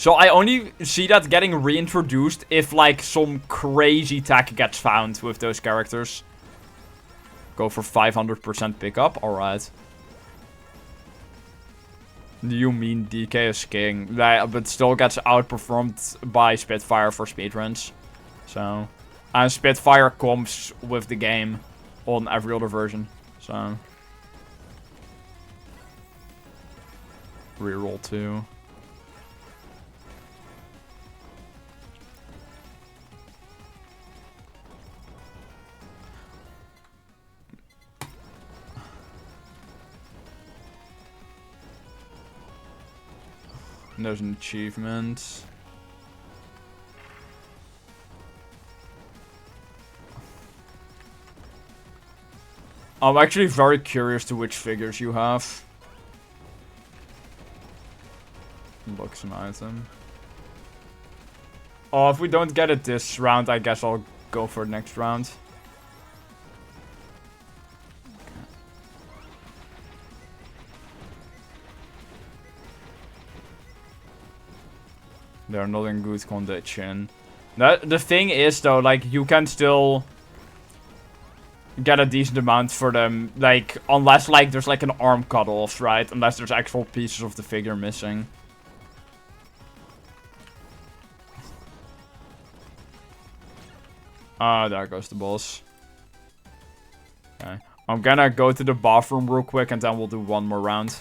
I only see that getting reintroduced if like some crazy tech gets found with those characters. Go for 500% pickup, alright. You mean DK is king, but still gets outperformed by Spitfire for speedruns. So, and Spitfire comes with the game on every other version. So, reroll 2. There's an achievement. I'm actually very curious to which figures you have. Looks an item. Oh, if we don't get it this round, I guess I'll go for the next round. They're not in good condition. The thing is, though, like, you can still get a decent amount for them. Like, unless, like, there's, like, an arm cut off, right? Unless there's actual pieces of the figure missing. Ah, there goes the boss. Okay. I'm gonna go to the bathroom real quick, and then we'll do one more round.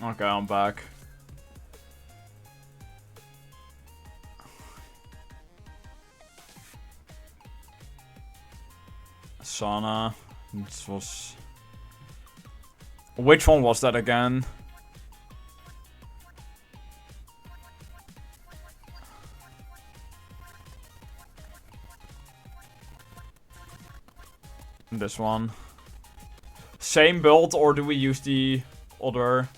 Okay, I'm back. Sauna. This was... Which one was that again? This one. Same build, or do we use the other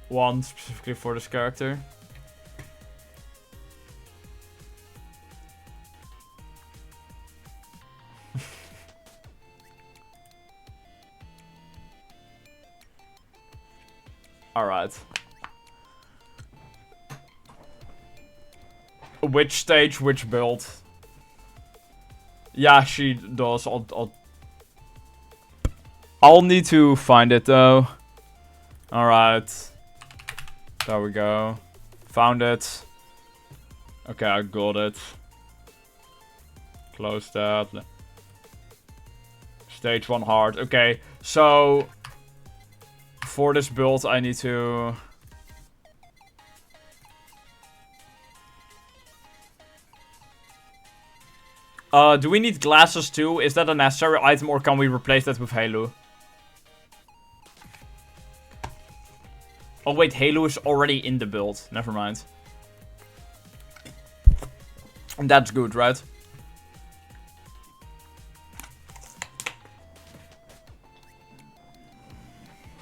one specifically for this character? Alright. Which stage, which build? Yeah, she does. I'll need to find it though. Alright. There we go. Found it. Okay, I got it. Close that. Stage 1 hard. Okay, so... For this build, I need to... do we need glasses too? Is that a necessary item, or can we replace that with Halo? Oh wait, Halo is already in the build. Never mind. And that's good, right?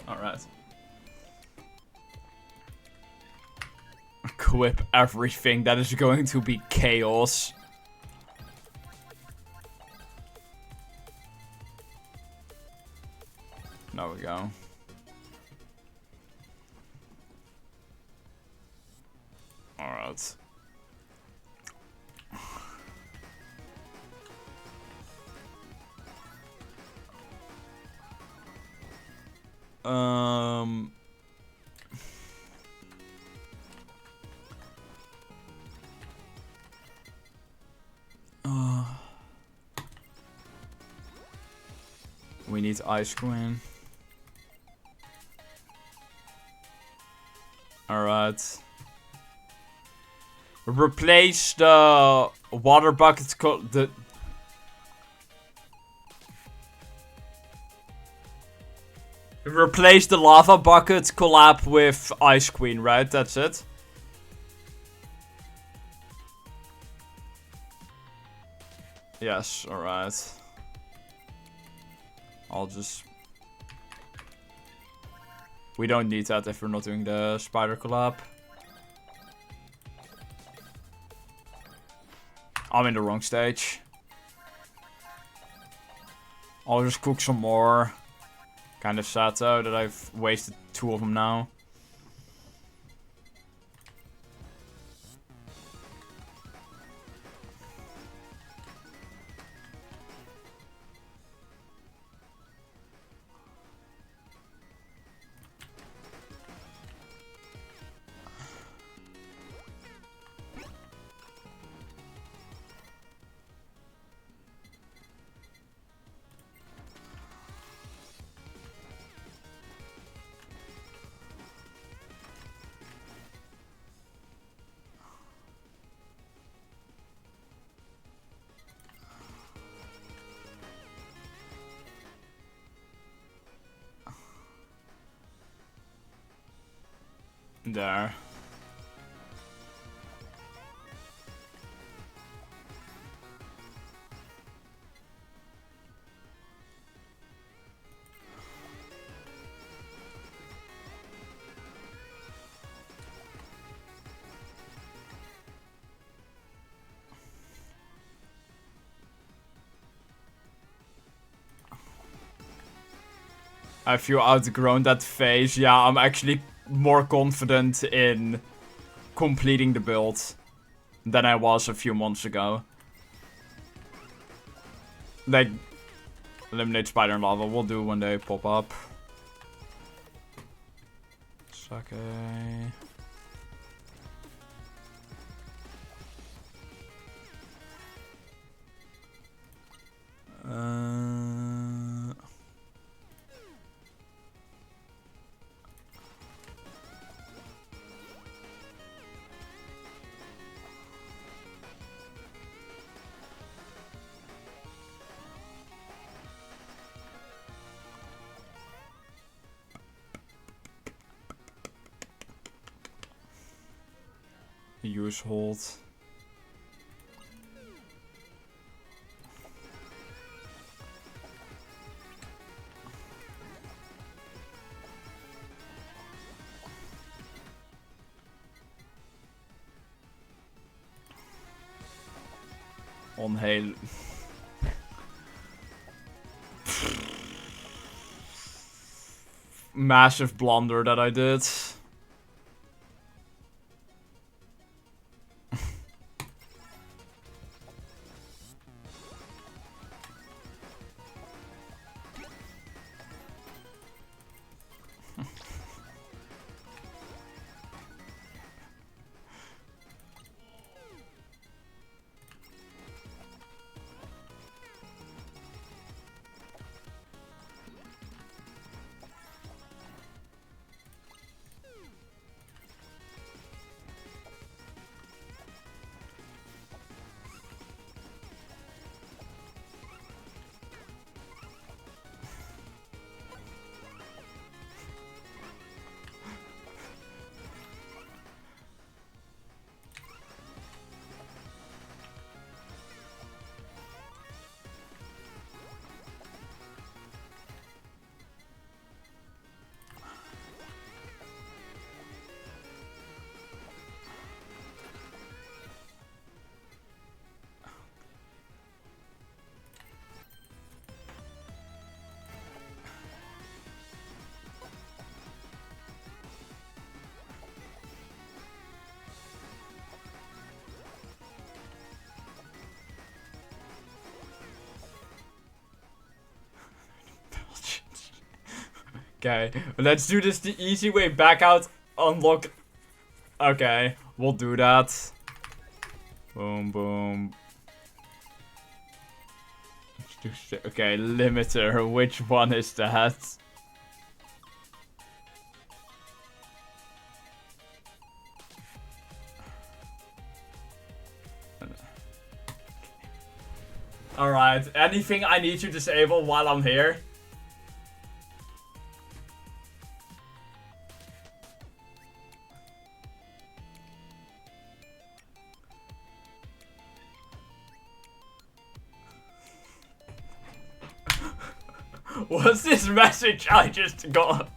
Alright. Equip everything. That is going to be chaos. There we go. Alright. We need Ice Queen. Alright. Replace the water bucket Replace the lava bucket collab with Ice Queen, right? That's it. Yes, alright. I'll just... We don't need that if we're not doing the spider collab. I'm in the wrong stage. I'll just cook some more. Kind of sad though that I've wasted 2 of them now. There. I feel outgrown that phase. Yeah, I'm actually more confident in completing the build than I was a few months ago. Like, eliminate spider and lava. We'll do when they pop up. Okay. Use hold. On Halo. Massive blunder that I did. Okay, let's do this the easy way. Back out, unlock. Okay, we'll do that. Boom, boom. Okay, limiter. Which one is that? Alright, anything I need to disable while I'm here? What's this message I just got?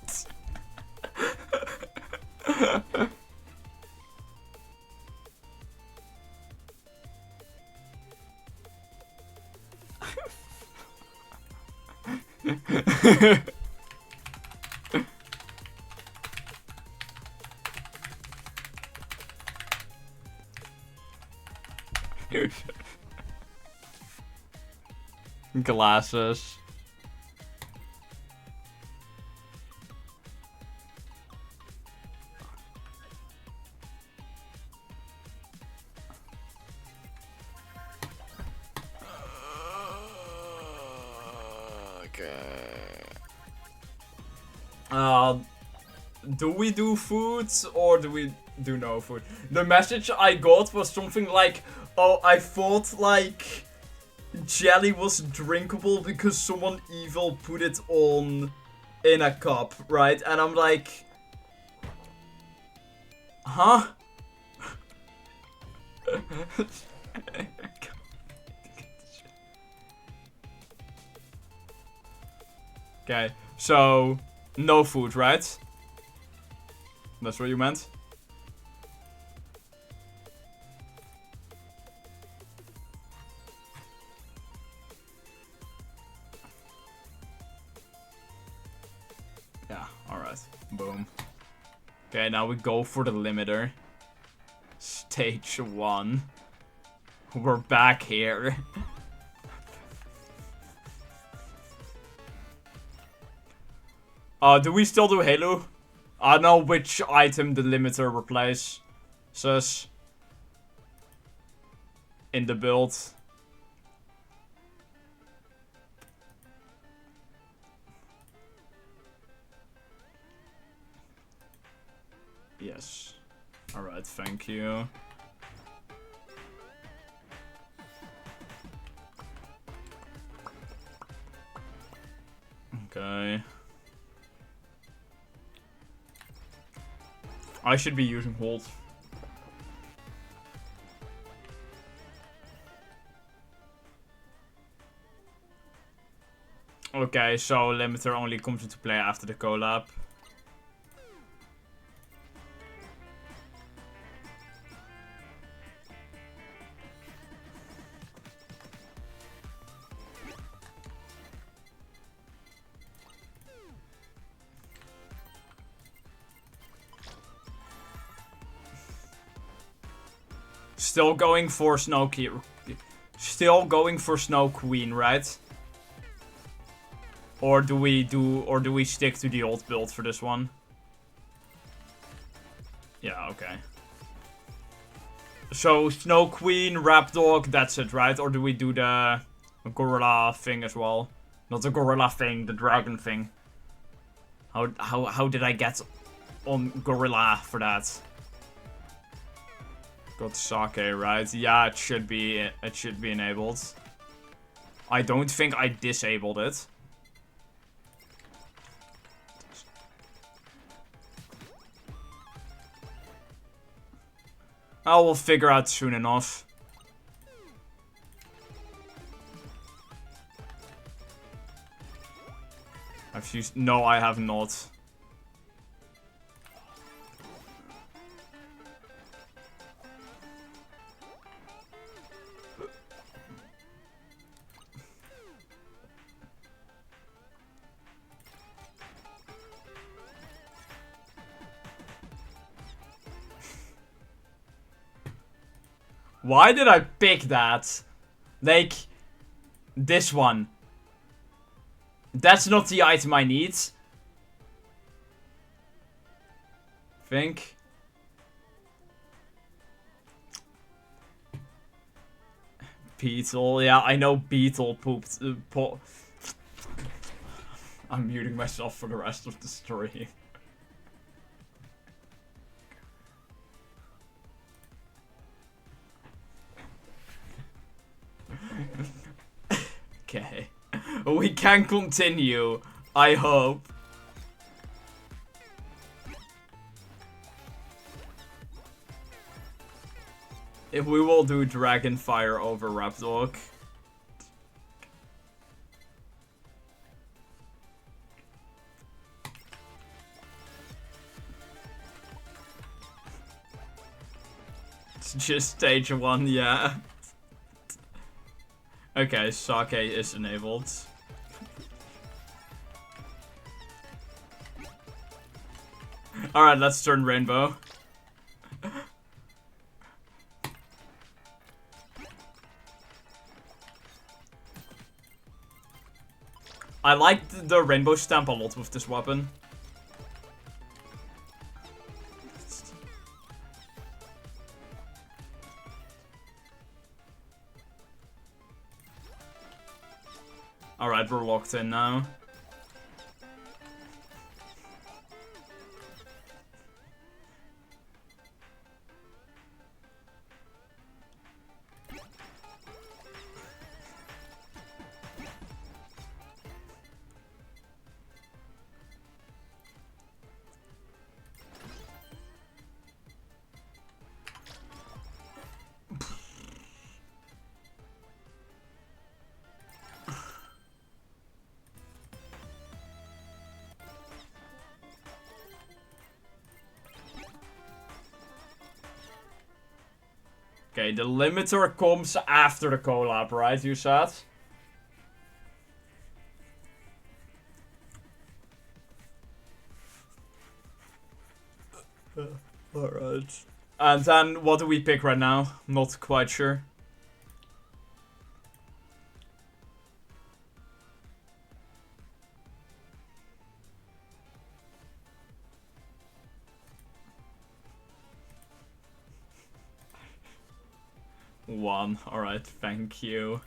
Glasses. Do we do food or do we do no food? The message I got was something like, oh, I thought like jelly was drinkable because someone evil put it on in a cup, right? And I'm like, huh? Okay, so no food, right? That's what you meant? Yeah, alright. Boom. Okay, now we go for the limiter. Stage 1. We're back here. Do we still do Halo? I don't know which item the limiter replaces in the build. Yes. Alright, thank you. Okay. I should be using hold. Okay, so limiter only comes into play after the collab. Still going for Snow Queen. Still going for Snow Queen, right? Or do we stick to the old build for this one? Yeah, okay. So Snow Queen, Rapdog, that's it, right? Or do we do the gorilla thing as well? Not the gorilla thing, the dragon thing. How did I get on gorilla for that? Got sake, right? Yeah, it should be enabled. I don't think I disabled it. I will figure out soon enough. I've used... No, I have not. Why did I pick that? Like, this one. That's not the item I need. Think. Beetle, yeah, I know Beetle pooped. I'm muting myself for the rest of the story. Okay. We can continue, I hope. If we will do Dragonfire over Rapdog. It's just stage 1, yeah. Okay, Sake is enabled. Alright, let's turn Rainbow. I like the Rainbow Stamp a lot with this weapon. Alright, we're locked in now. Okay, the limiter comes after the collab, right, you said? Alright. And then, what do we pick right now? Not quite sure. One. Alright, thank you.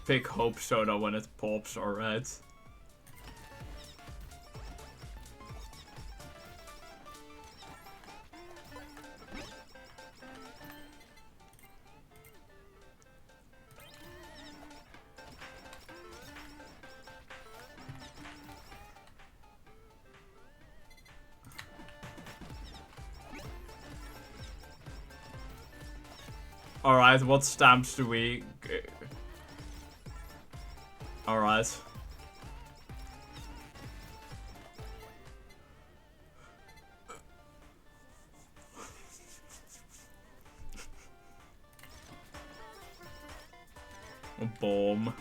pick Hope Soda when it pops, alright? Alright, what stamps do we... Alright. A bomb.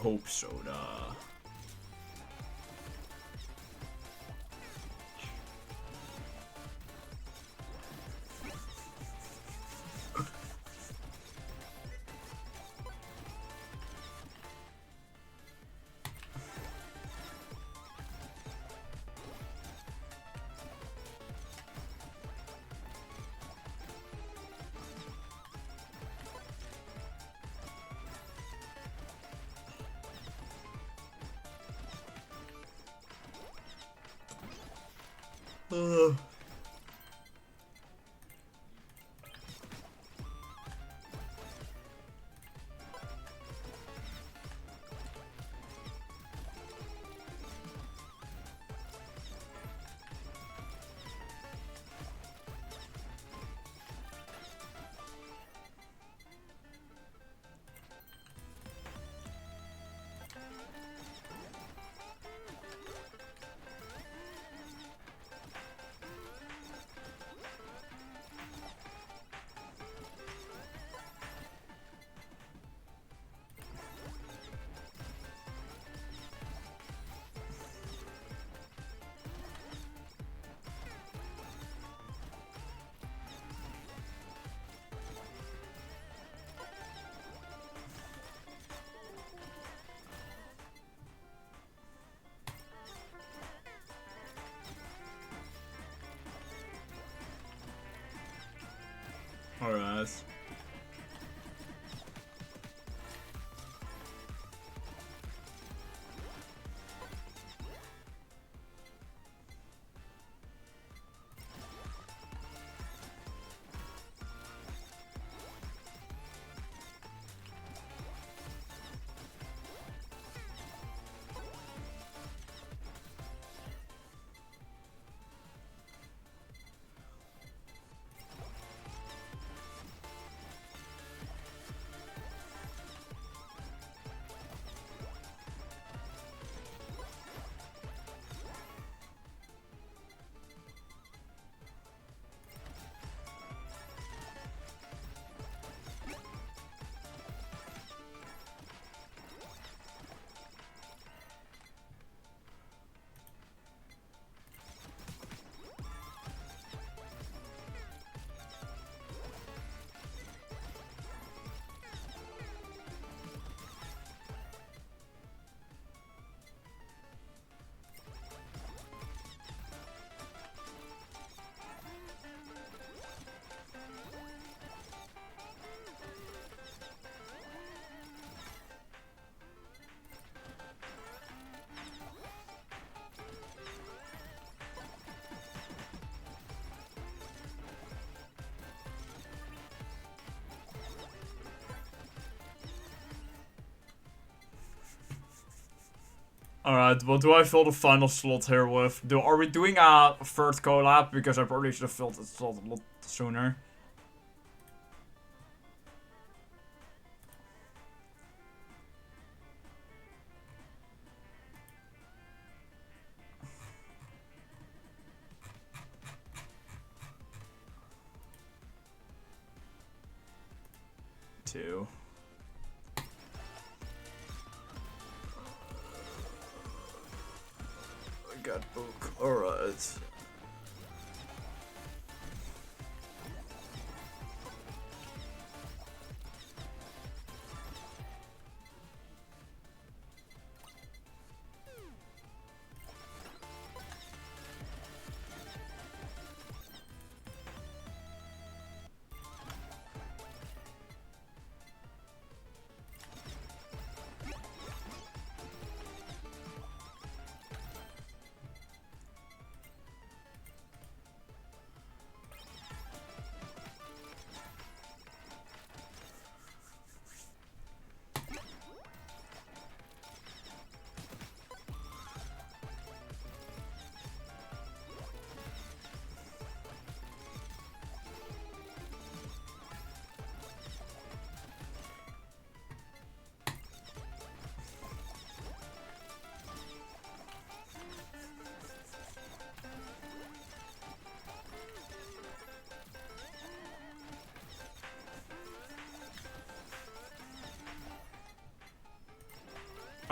Hope Soda. Alright. Alright, what do I fill the final slot here with? Are we doing a third collab? Because I probably should have filled the slot a lot sooner. Two. Got book. Alright.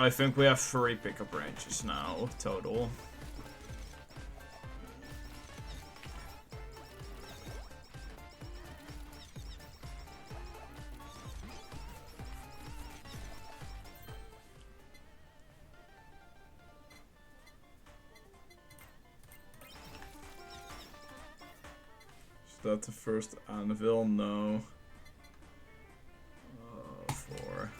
I think we have 3 pickup ranges now, total. Is that the first anvil? No. 4.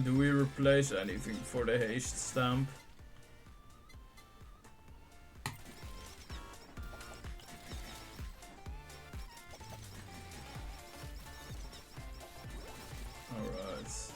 Do we replace anything for the haste stamp? Alright.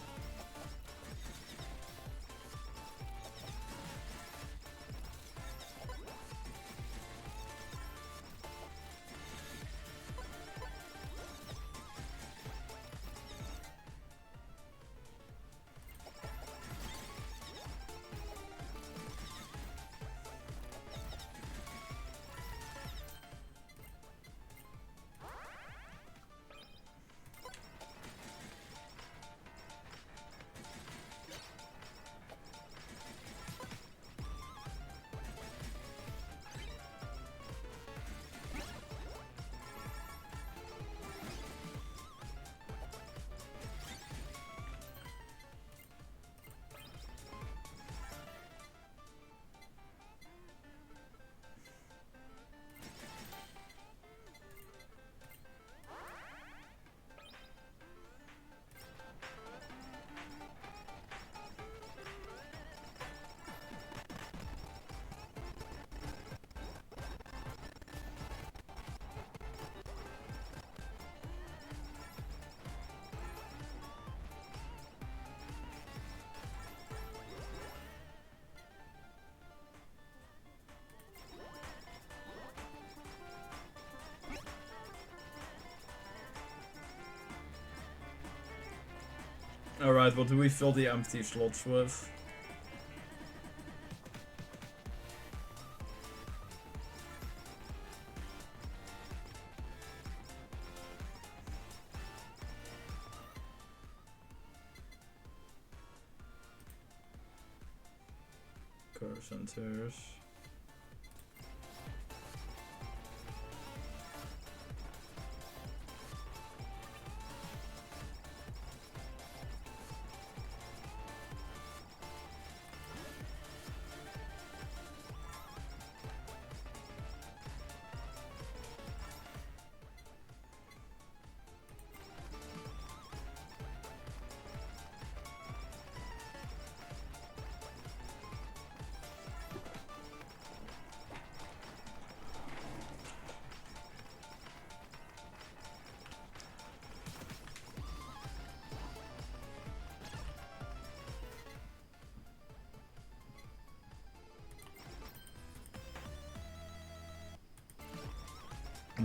Alright, what do we fill the empty slots with? Core centers.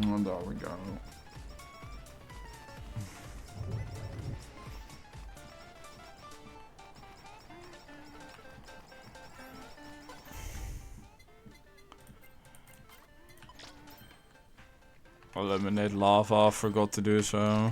And there we go. Eliminate lava, forgot to do so.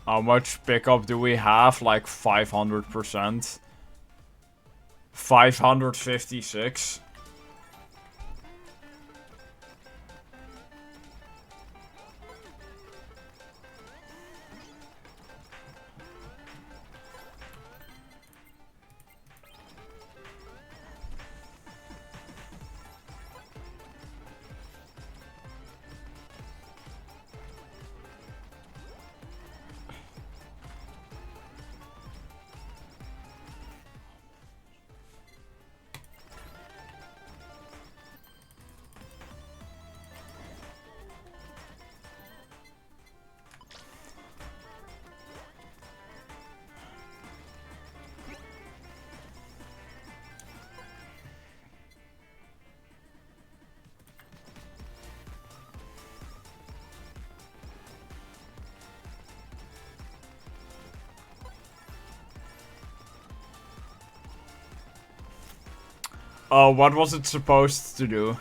How much pickup do we have? Like 500%. 556. Oh, what was it supposed to do?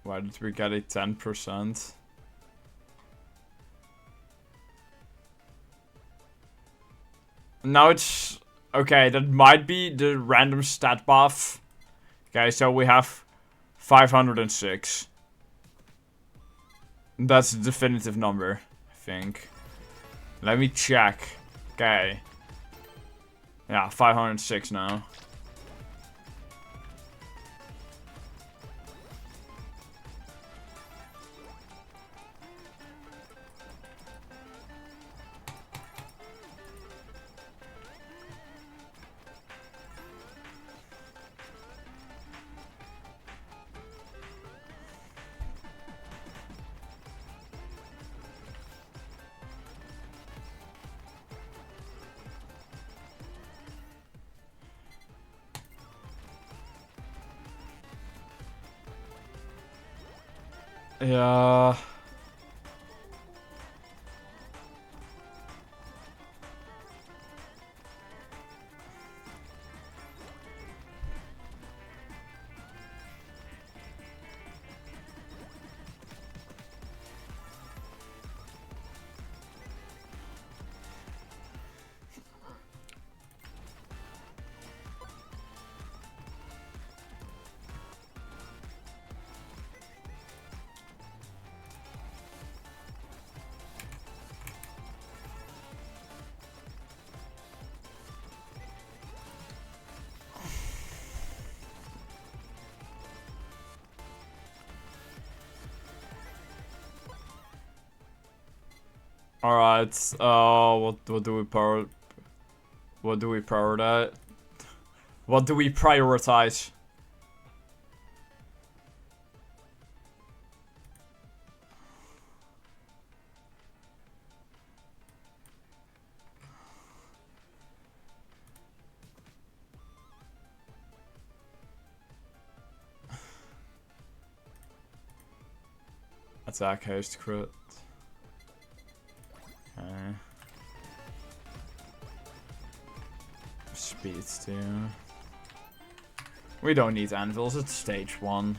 Why did we get a 10%? Now it's... Okay, that might be the random stat buff. Okay, so we have 506. That's the definitive number, I think. Let me check. Okay. Yeah, 506 now. Yeah. Alright, what do we prioritize? What do we prioritize? What do we prioritize? Attack, haste, crit. Okay. Speed too. We don't need anvils, it's stage 1.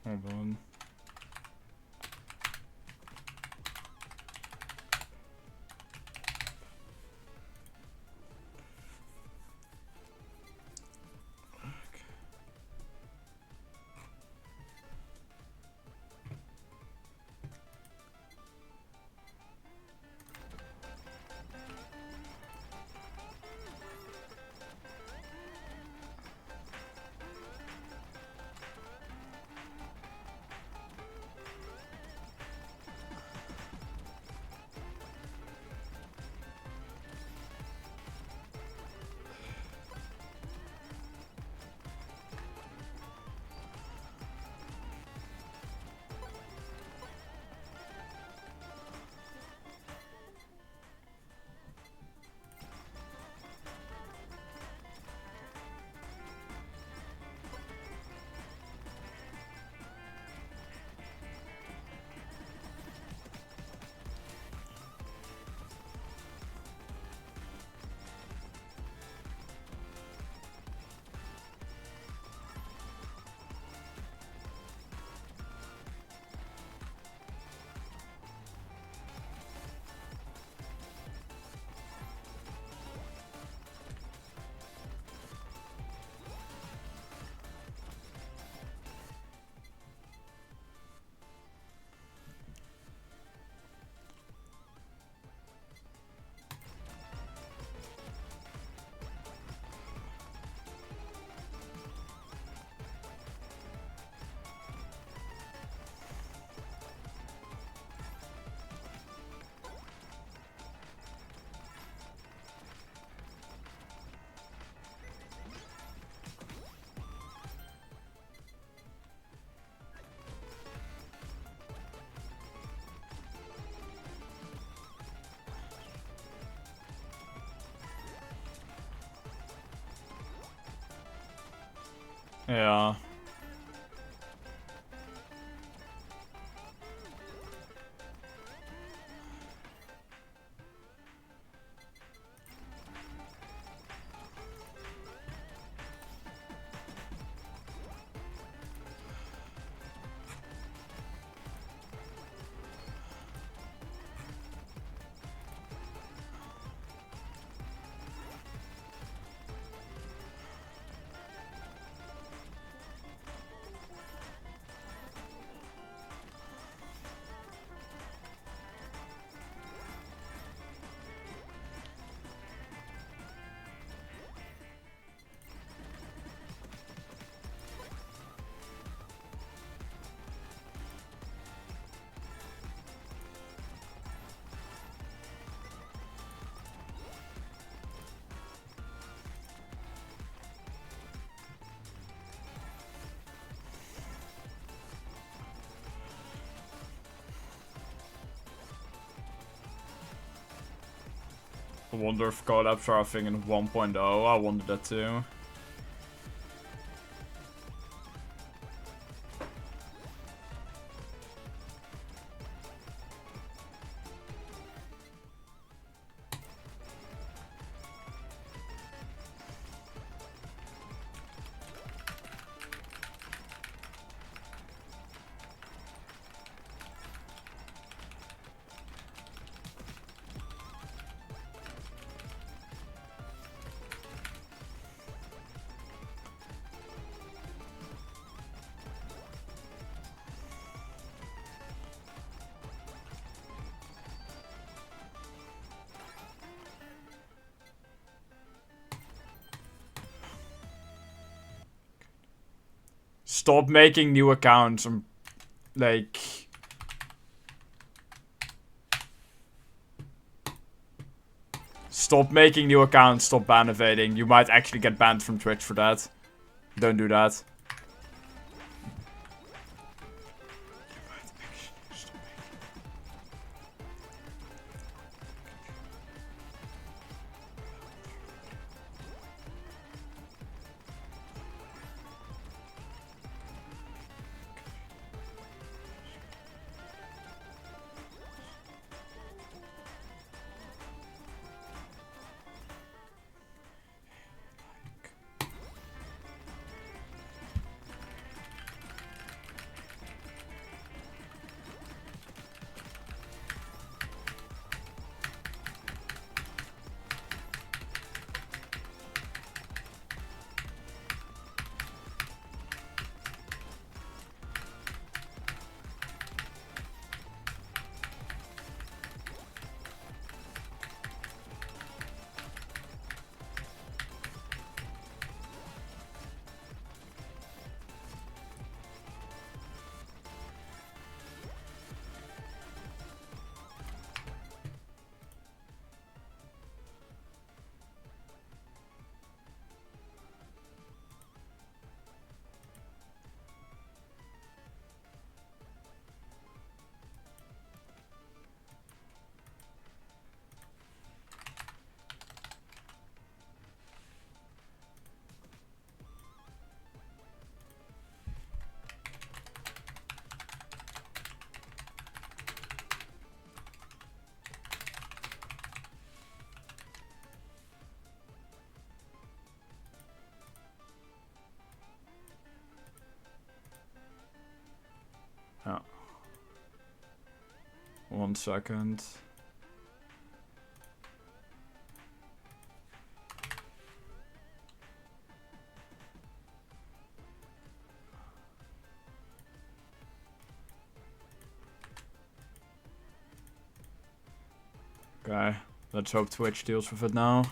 Hold on. Yeah. I wonder if collabs are a thing in 1.0. I wonder that too. Stop making new accounts. I'm like... Stop making new accounts. Stop ban evading. You might actually get banned from Twitch for that. Don't do that. Oh. 1 second. Okay, let's hope Twitch deals with it now.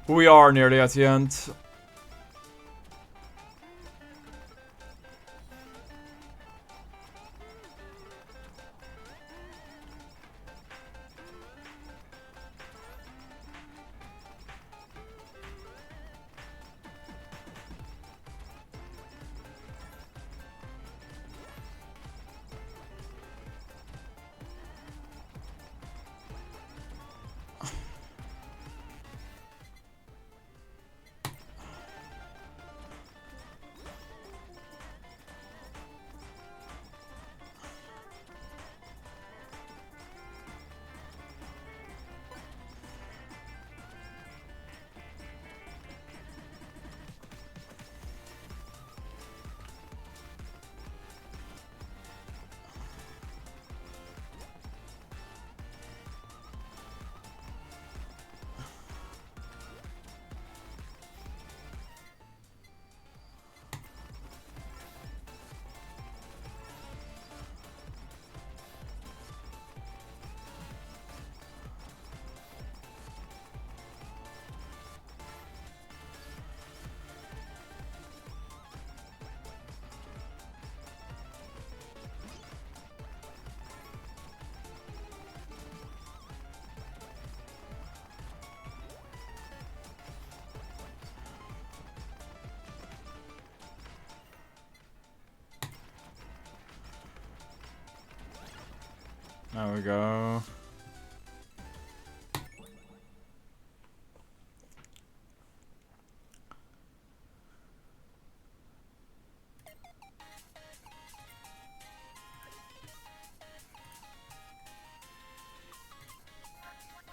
We are nearly at the end. There we go.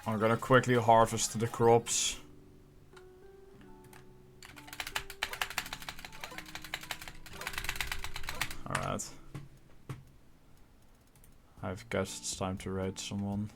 I'm gonna quickly harvest the crops. Alright. I guess it's time to raid someone.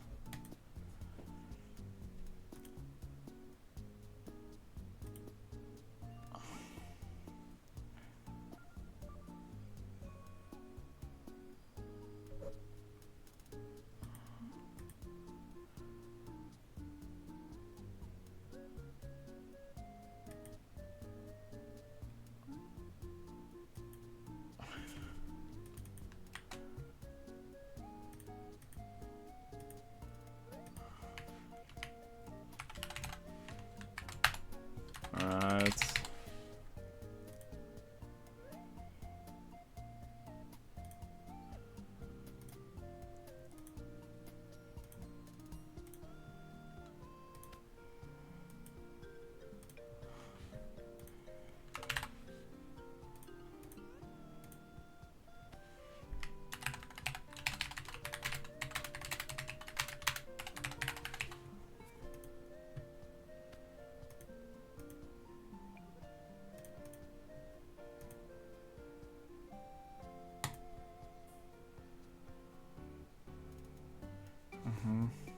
Alright. Mm-hmm.